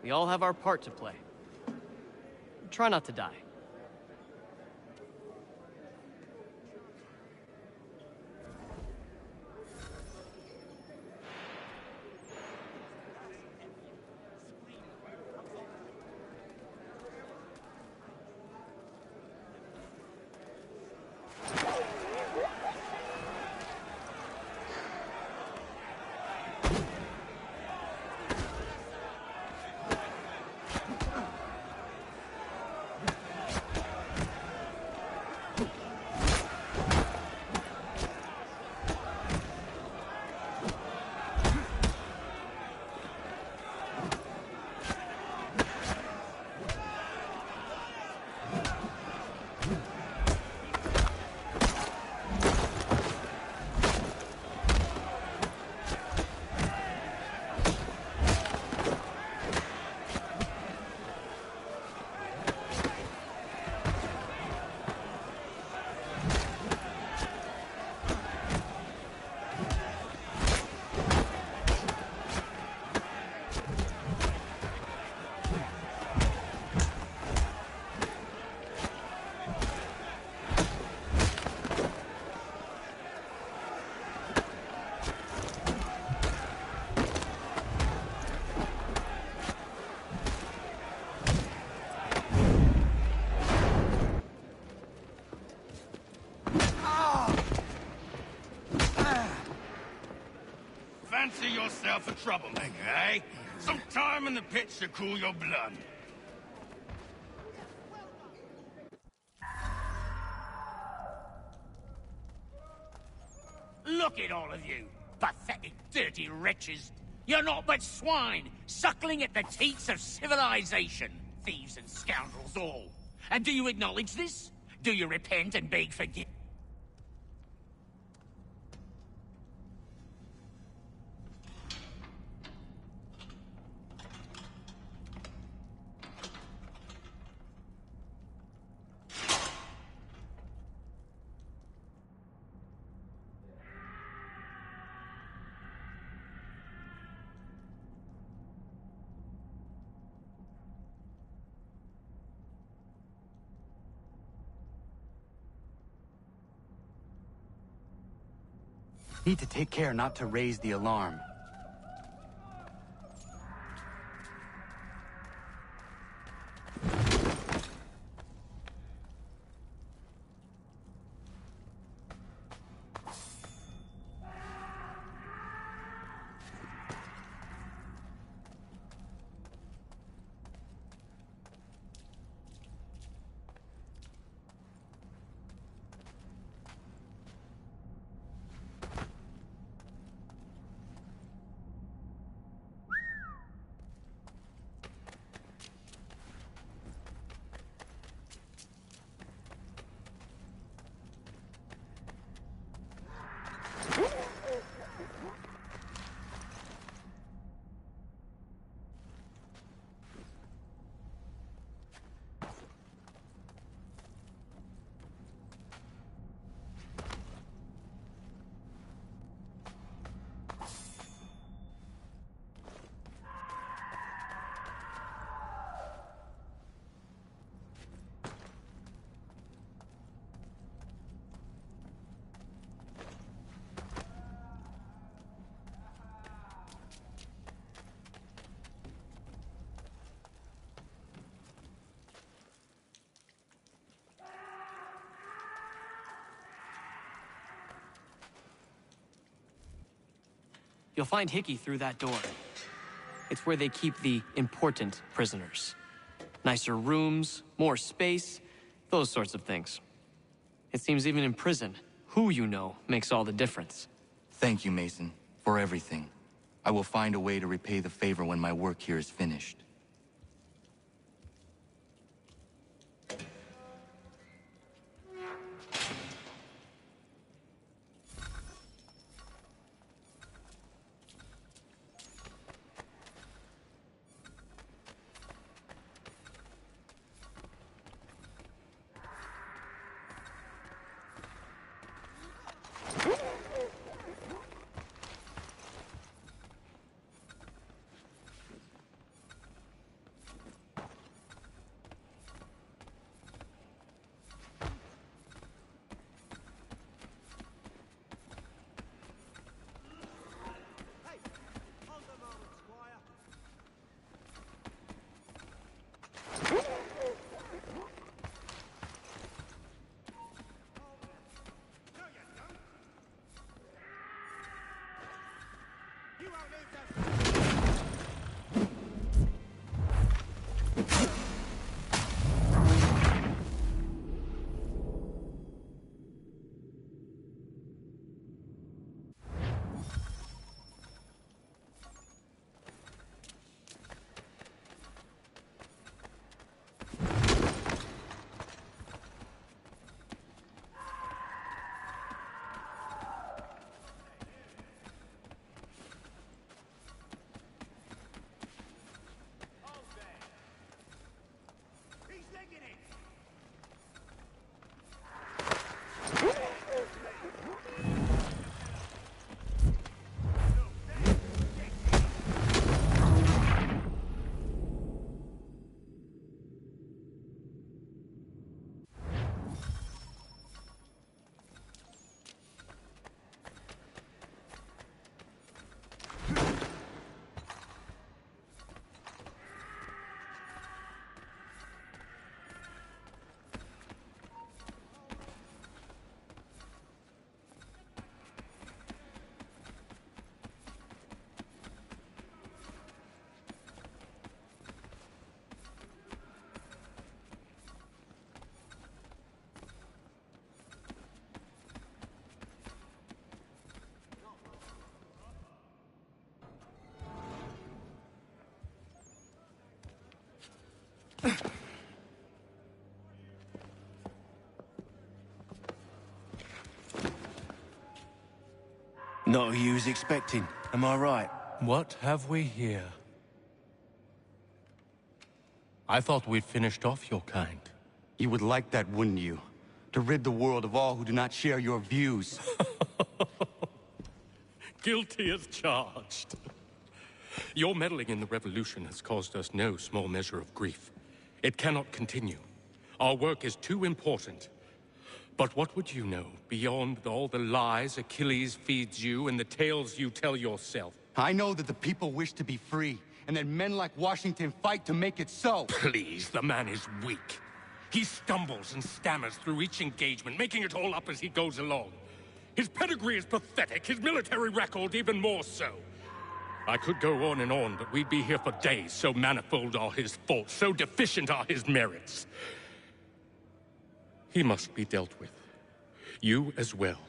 We all have our part to play. Try not to die. Fancy yourself a troublemaker, eh? Some time in the pits to cool your blood. Look at all of you, pathetic, dirty wretches. You're not but swine, suckling at the teats of civilization. Thieves and scoundrels all. And do you acknowledge this? Do you repent and beg forgiveness? Need to take care not to raise the alarm. You'll find Hickey through that door. It's where they keep the important prisoners. Nicer rooms, more space, those sorts of things. It seems even in prison, who you know makes all the difference. Thank you, Mason, for everything. I will find a way to repay the favor when my work here is finished. Not who you was expecting, am I right? What have we here? I thought we'd finished off your kind. You would like that, wouldn't you? To rid the world of all who do not share your views. Guilty as charged. Your meddling in the revolution has caused us no small measure of grief. It cannot continue. Our work is too important. But what would you know beyond all the lies Achilles feeds you and the tales you tell yourself? I know that the people wish to be free, and that men like Washington fight to make it so. Please, the man is weak. He stumbles and stammers through each engagement, making it all up as he goes along. His pedigree is pathetic, his military record even more so. I could go on and on, but we'd be here for days, so manifold are his faults, so deficient are his merits. He must be dealt with. You as well.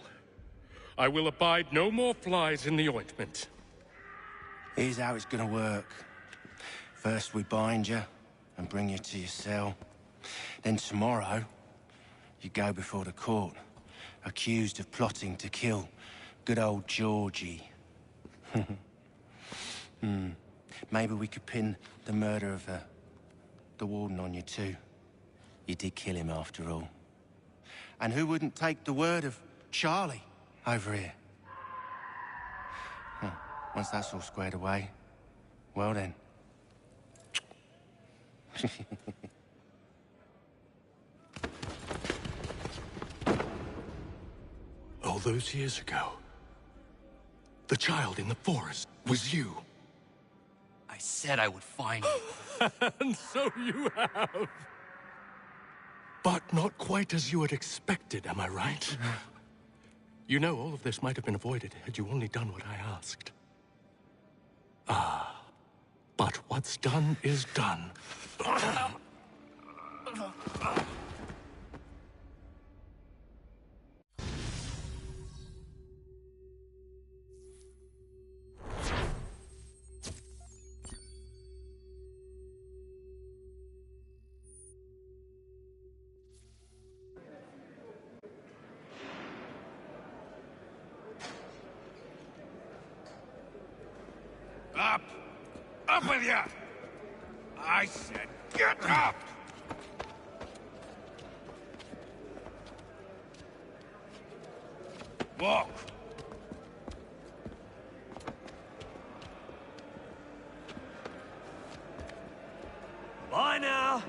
I will abide no more flies in the ointment. Here's how it's gonna work. First we bind you and bring you to your cell. Then tomorrow, you go before the court, accused of plotting to kill good old Georgie. Maybe we could pin the murder of the warden on you too. You did kill him after all. And who wouldn't take the word of Charlie over here? Once that's all squared away, well then. All those years ago, the child in the forest was you. I said I would find you. And so you have. But not quite as you had expected, am I right? You know, all of this might have been avoided had you only done what I asked. What's done is done. Up! Up with you! I said, get up! Walk! Bye now!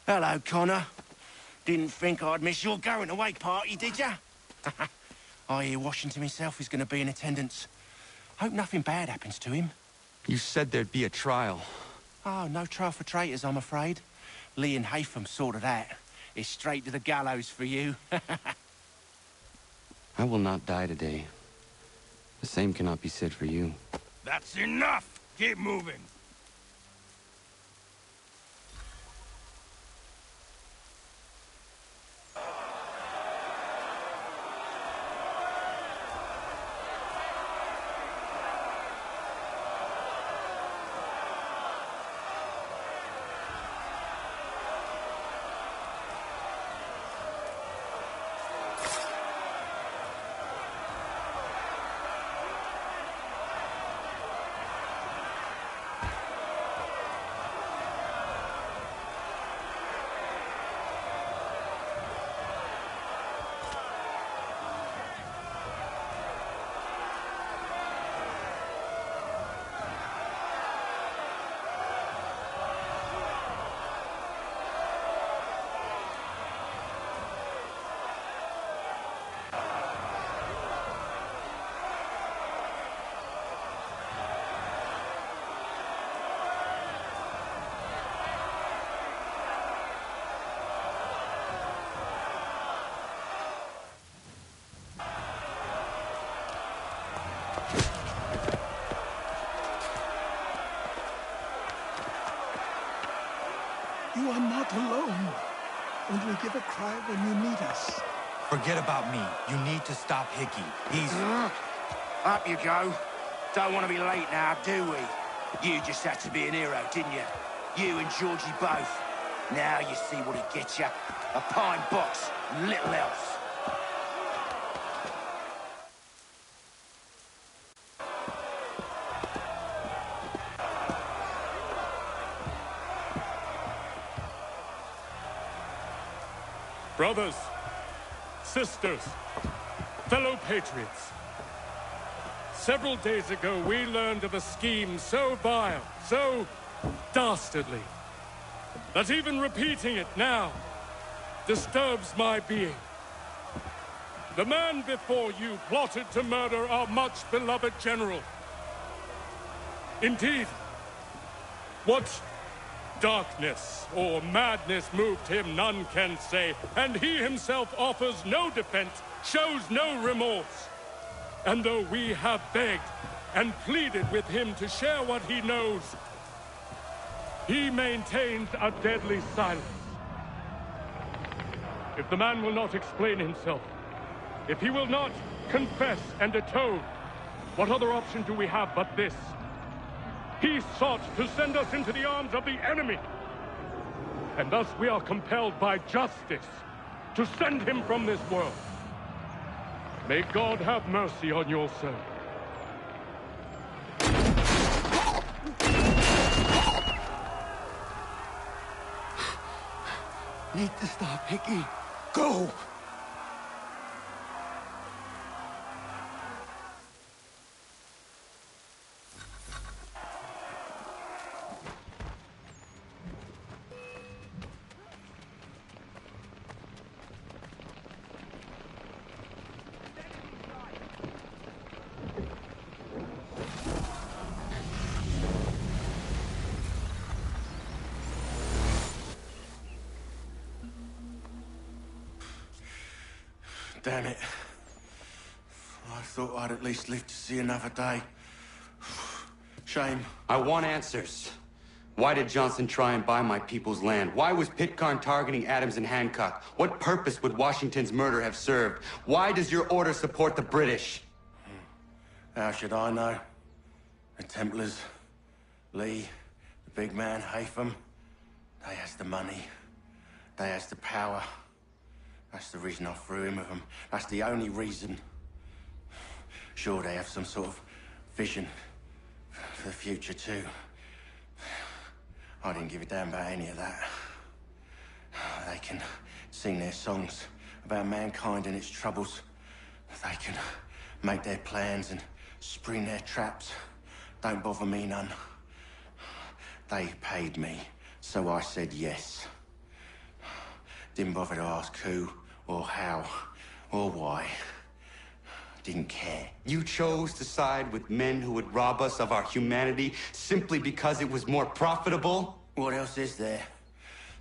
Hello, Connor. Didn't think I'd miss your going-away party, did ya? I hear Washington himself is going to be in attendance. Hope nothing bad happens to him. You said there'd be a trial. Oh, no trial for traitors, I'm afraid. Lee and Haytham sorted that. It's straight to the gallows for you. I will not die today. The same cannot be said for you. That's enough! Keep moving! You are not alone. Only give a cry when you need us. Forget about me. You need to stop Hickey. He's... Up you go. Don't want to be late now, do we? You just had to be an hero, didn't you? You and Georgie both. Now you see what it gets you. A pine box, little else. Brothers, sisters, fellow patriots. Several days ago, we learned of a scheme so vile, so dastardly, that even repeating it now disturbs my being. The man before you plotted to murder our much-beloved general. Indeed, what darkness or madness moved him, none can say, and he himself offers no defense, shows no remorse. And though we have begged, and pleaded with him to share what he knows. He maintains a deadly silence. If the man will not explain himself, if he will not confess and atone, what other option do we have but this? He sought to send us into the arms of the enemy. And thus we are compelled by justice to send him from this world. May God have mercy on your soul. Need to stop, Hickey. Go! Damn it. I thought I'd at least live to see another day. Shame. I want answers. Why did Johnson try and buy my people's land? Why was Pitcairn targeting Adams and Hancock? What purpose would Washington's murder have served? Why does your order support the British? How should I know? The Templars, Lee, the big man, Haytham, they has the money. They has the power. That's the reason I threw in with them. That's the only reason. Sure, they have some sort of vision for the future, too. I didn't give a damn about any of that. They can sing their songs about mankind and its troubles. They can make their plans and spring their traps. Don't bother me none. They paid me, so I said yes. Didn't bother to ask who, or how, or why. Didn't care. You chose to side with men who would rob us of our humanity simply because it was more profitable? What else is there?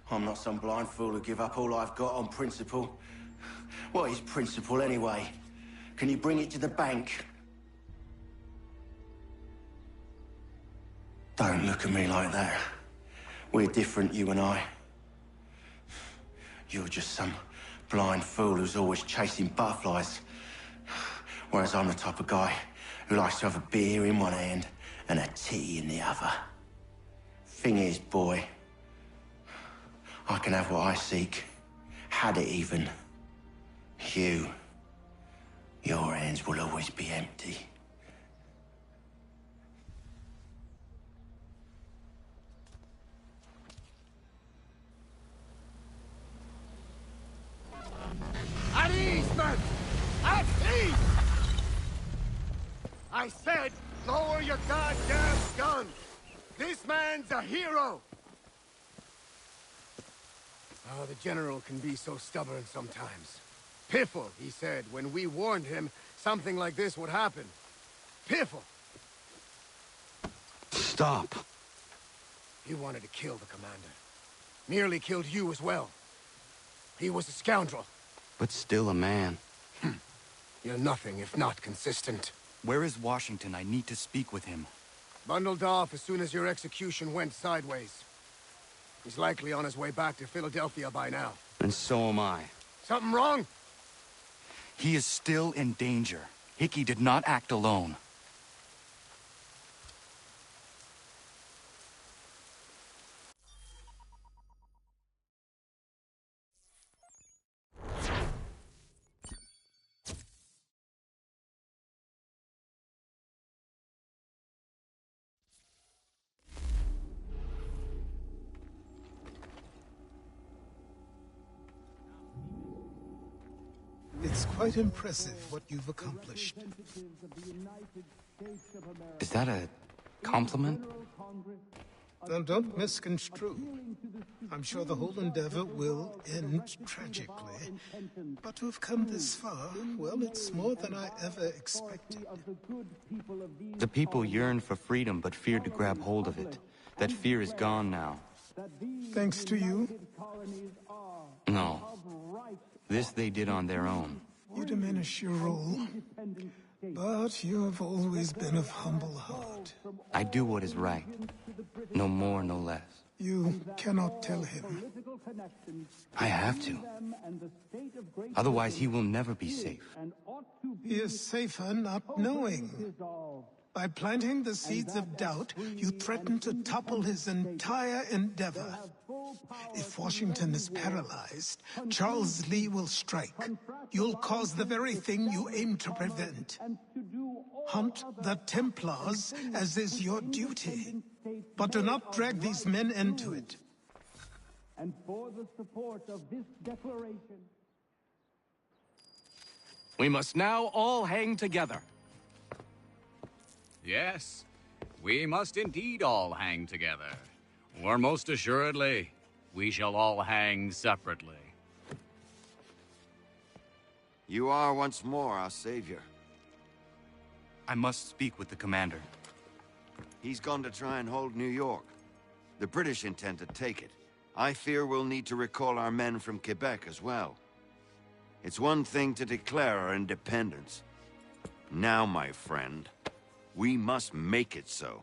I'm not some blind fool who give up all I've got on principle. What is principle, anyway? Can you bring it to the bank? Don't look at me like that. We're different, you and I. You're just some blind fool who's always chasing butterflies. Whereas I'm the type of guy who likes to have a beer in one hand and a tea in the other. Thing is, boy, I can have what I seek. Had it even. Your hands will always be empty. At ease, men! At ease! I said, lower your goddamn gun! This man's a hero! Oh, the General can be so stubborn sometimes. Piffle, he said, when we warned him something like this would happen. Piffle! Stop. He wanted to kill the commander. Nearly killed you as well. He was a scoundrel. But still a man. You're nothing if not consistent. Where is Washington? I need to speak with him. Bundled off as soon as your execution went sideways. He's likely on his way back to Philadelphia by now. And so am I. Something wrong? He is still in danger. Hickey did not act alone. It's quite impressive what you've accomplished. Is that a compliment? Then don't misconstrue. I'm sure the whole endeavor will end tragically. But to have come this far, well, it's more than I ever expected. The people yearned for freedom but feared to grab hold of it. That fear is gone now. Thanks to you? No. This they did on their own. You diminish your role. But you have always been of humble heart. I do what is right. No more, no less. You cannot tell him. I have to. Otherwise, he will never be safe. He is safer not knowing. By planting the seeds of doubt, you threaten to topple his entire endeavor. If Washington is paralyzed, Charles Lee will strike. You'll cause the very thing you aim to prevent. Hunt the Templars, as is your duty. But do not drag these men into it. And for the support of this declaration... We must now all hang together. Yes, we must indeed all hang together. Or most assuredly, we shall all hang separately. You are once more our savior. I must speak with the commander. He's gone to try and hold New York. The British intend to take it. I fear we'll need to recall our men from Quebec as well. It's one thing to declare our independence. Now, my friend, we must make it so.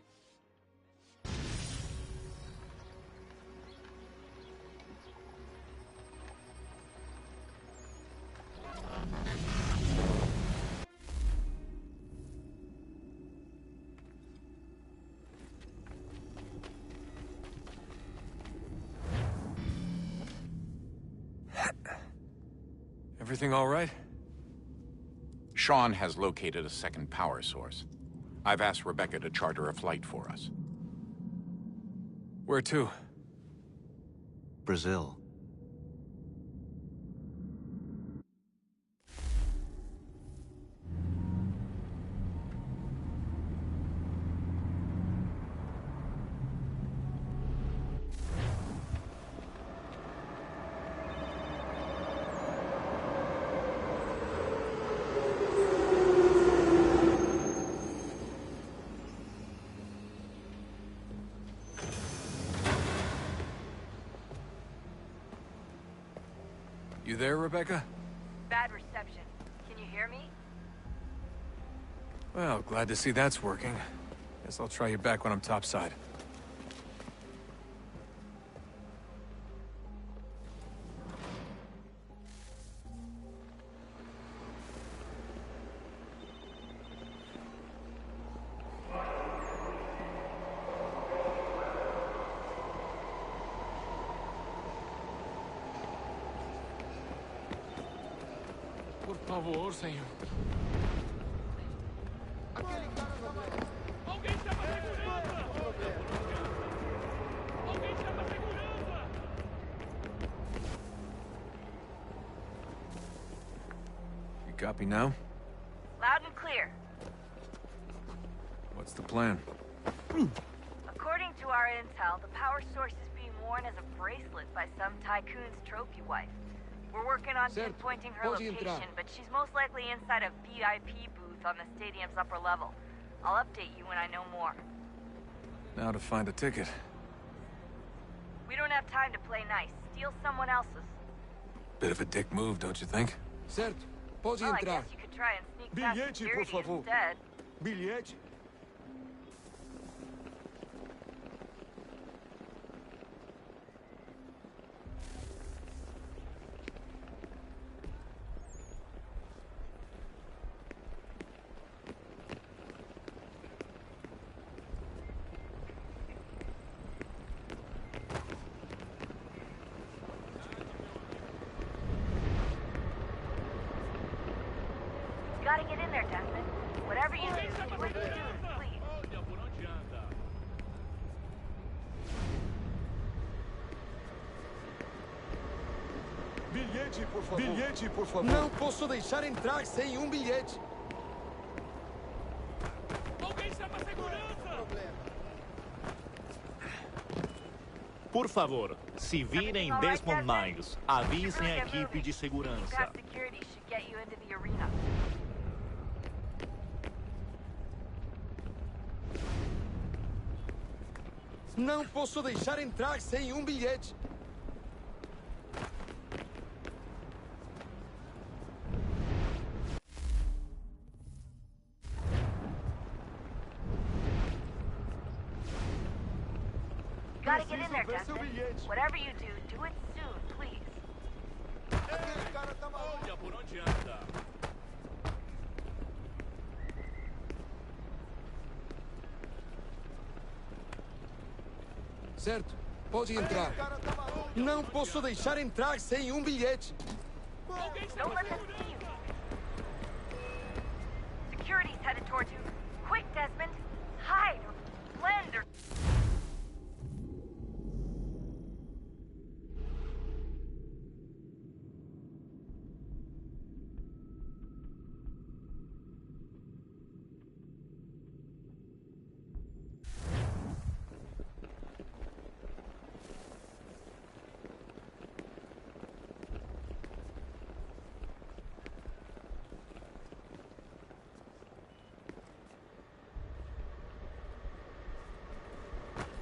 Everything all right? Sean has located a second power source. I've asked Rebecca to charter a flight for us. Where to? Brazil. You there, Rebecca? Bad reception. Can you hear me? Well, glad to see that's working. Guess I'll try you back when I'm topside. Por favor, senhor. Alguém chama a segurança! Alguém chama a segurança! You copy now? Loud and clear. What's the plan? According to our intel, the power source is being worn as a bracelet by some tycoon's trophy wife. We're working on pinpointing her location, but she's most likely inside a VIP booth on the stadium's upper level. I'll update you when I know more. Now to find a ticket. We don't have time to play nice. Steal someone else's. Bit of a dick move, don't you think? Certo. Pode entrar. I guess you could try and sneak past security instead. Bilhete. Gotta get in there, Desmond. Whatever you do, do it soon, please. Bilhete, por favor. Bilhete, por favor. Não posso deixar entrar sem bilhete. Alguém chama a segurança! Por favor, se virem Desmond Miles, avisem a equipe de segurança. Não posso deixar entrar sem bilhete. gotta get in there, Destin. Whatever you do, do it soon, please. Olha por onde anda. Certo, pode entrar. Não posso deixar entrar sem um bilhete. Don't let them see you. Security's headed towards you. Quick, Desmond. Hide or blend or...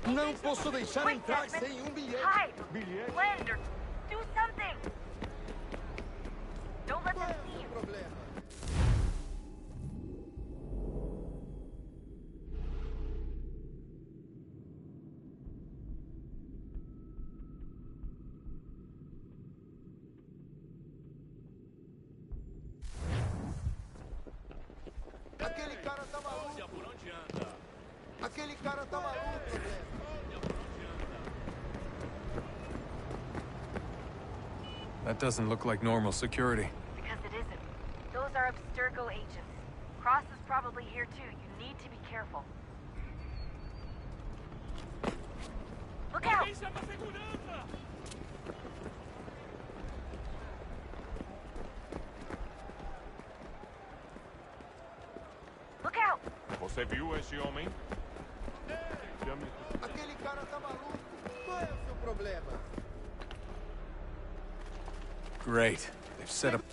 Não posso deixar entrar sem um bilhete. Hide, blend or do something. Don't let them see you. Aquele cara tá maluco. Olha por onde anda. Aquele cara tá maluco. That doesn't look like normal security. Because it isn't. Those are Abstergo agents. Cross is probably here too. You need to be careful. Look out! Look out! Você viu esse homem? Aquele cara tá maluco. Qual é o seu problema? Great. They've set up...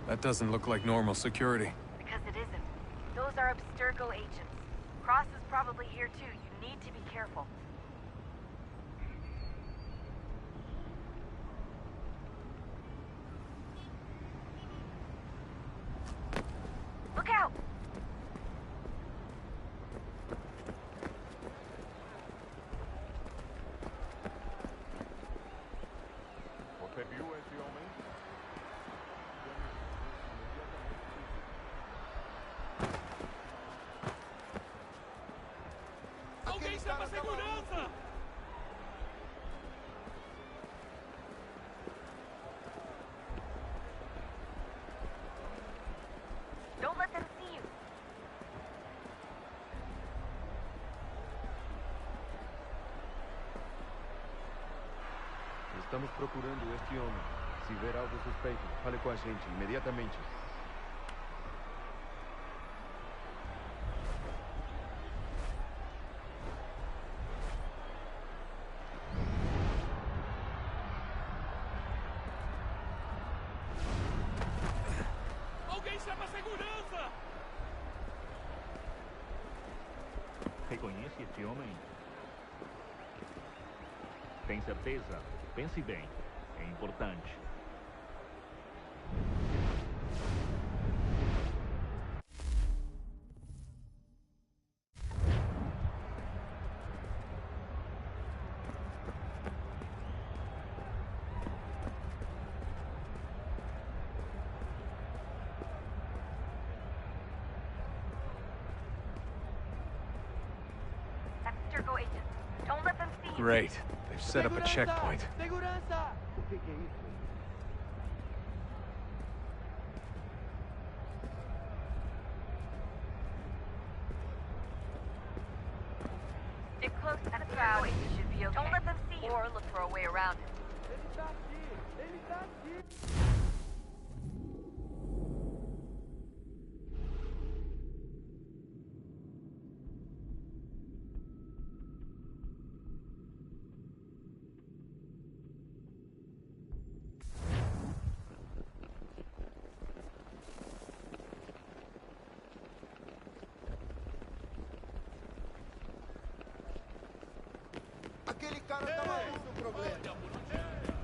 That doesn't look like normal security. Because it isn't. Those are Abstergo agents. Cross is probably here too. You need to be careful. Look out! Você viu esse homem? Alguém chama segurança! Don't let them see you. Estamos procurando este homem. Se ver algo suspeito, fale com a gente imediatamente. Alguém chama segurança! Reconhece este homem? Tem certeza? Pense bem. É importante. Abstergo agents. Don't let them see you. Great. They've set up a checkpoint. Segurança! O que é isso? Stick close to the crowd. You should be okay. Don't let them see you. Or look for a way around it. Ele tá aqui! Ele tá aqui!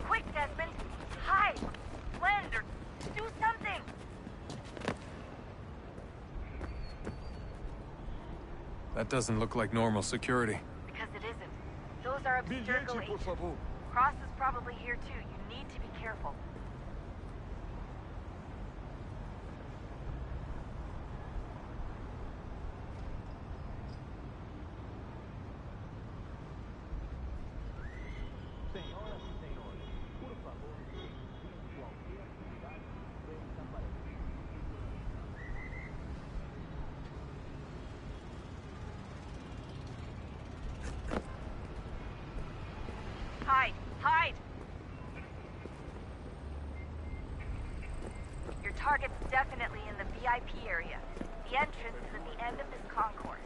Quick, Desmond! Hide! Blend or do something! That doesn't look like normal security. Because it isn't. Those are Abstergo agents. Cross is probably here too. You need to be careful. Senhoras e senhores, por favor, evite qualquer atividade suspeita para Hide! Hide! Your target's definitely in the VIP area. The entrance is at the end of this concourse.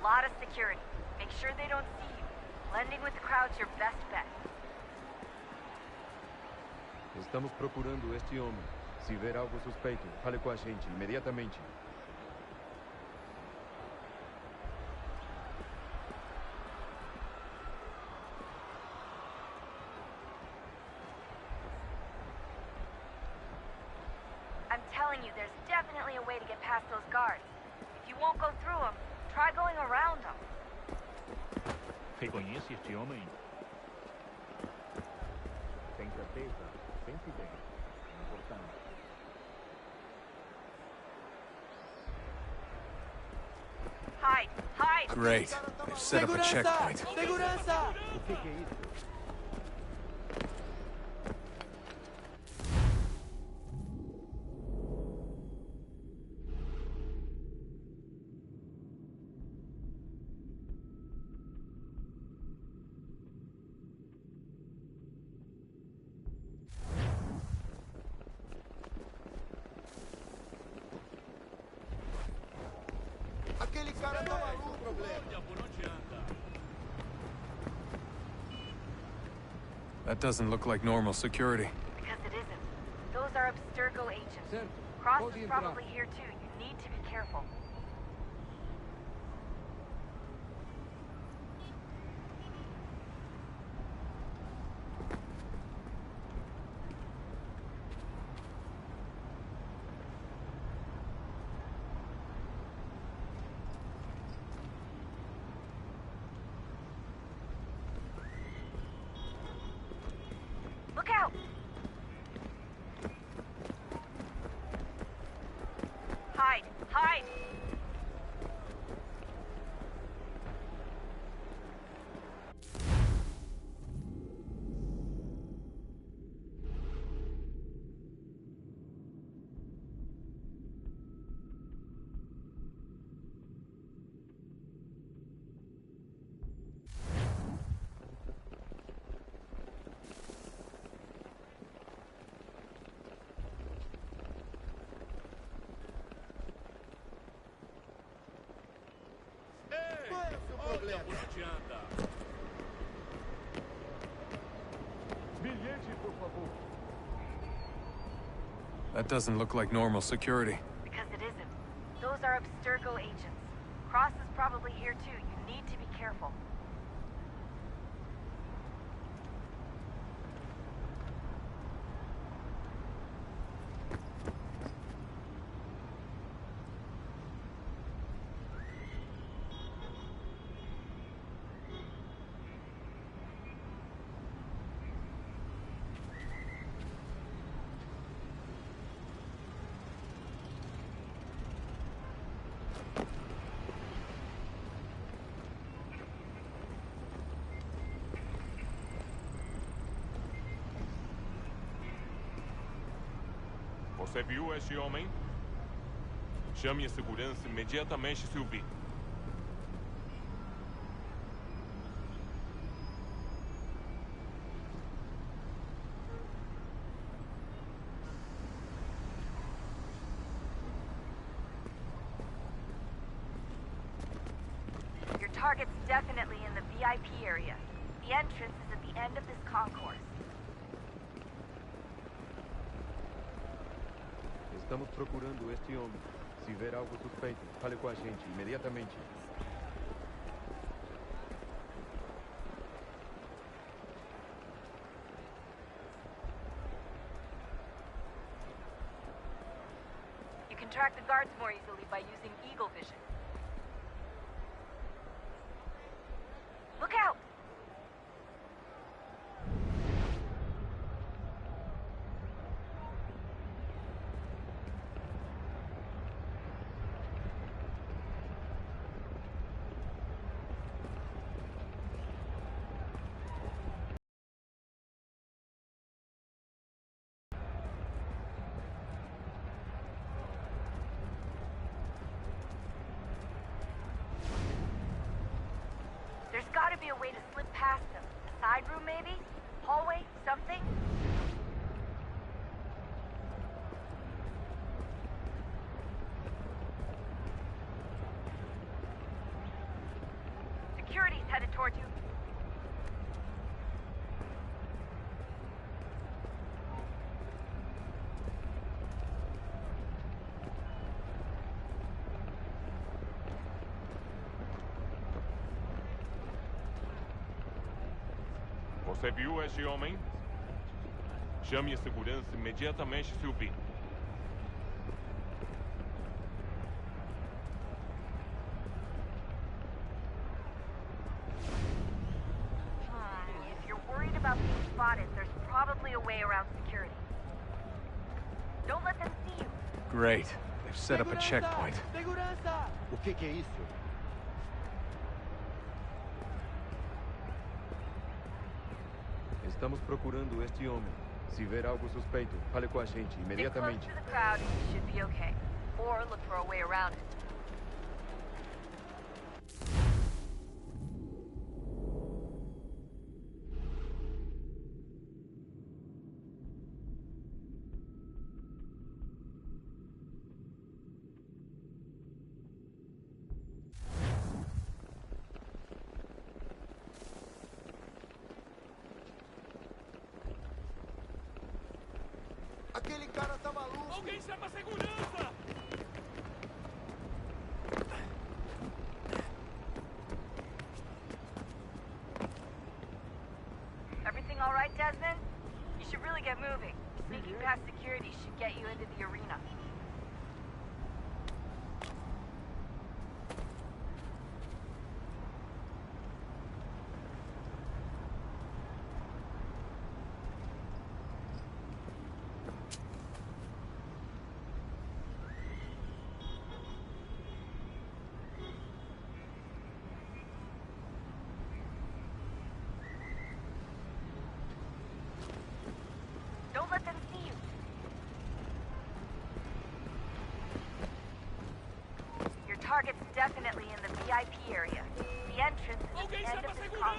Lot of security. Make sure they don't see you. Blending with the crowd's your best bet. Estamos procurando este homem. Se ver algo suspeito, fale com a gente imediatamente. I'm telling you, there's definitely a way to get past those guards. If you won't go through them, try going around them. Reconhece este homem? Tem certeza? Pense bem. Importante. Hide! Hide! Great. They've set up a checkpoint. Segurança! O que é isso? Aquele cara tá maluco, problema. That doesn't look like normal security. Because it isn't. Those are Abstergo agents. Cross is probably here too. You need to be careful. Look out! Hide! Hide! Bilhete, por favor. That doesn't look like normal security. Because it isn't. Those are Abstergo agents. Cross is probably here too. You need to be careful. Você viu este homem? Chame a segurança imediatamente se o vir. target's definitely in the VIP area. The entrance is at the end of this concourse. Estamos procurando este homem. Se ver algo suspeito, fale com a gente imediatamente. You can track the guards more easily by using Eagle Vision. Look out! There's gotta be a way to slip past them. A side room, maybe? Hallway? Something? Security's headed towards you. Você viu este homem? Chame a segurança imediatamente se o vir. If you're worried about being spotted, there's probably a way around security. Don't let them see you. Great. They've set up a checkpoint. O que é isso? Estamos procurando este homem. Se ver algo suspeito, fale com a gente Stick close imediatamente. to the crowd and you should be okay. Or look for a way around it. Aquele cara tá maluco! Alguém chama a segurança! Everything all right, Desmond? You should really get moving. Sneaking past security should get you into the arena. Don't let them see you. Your target's definitely in the VIP area. The entrance is at the end of this concourse.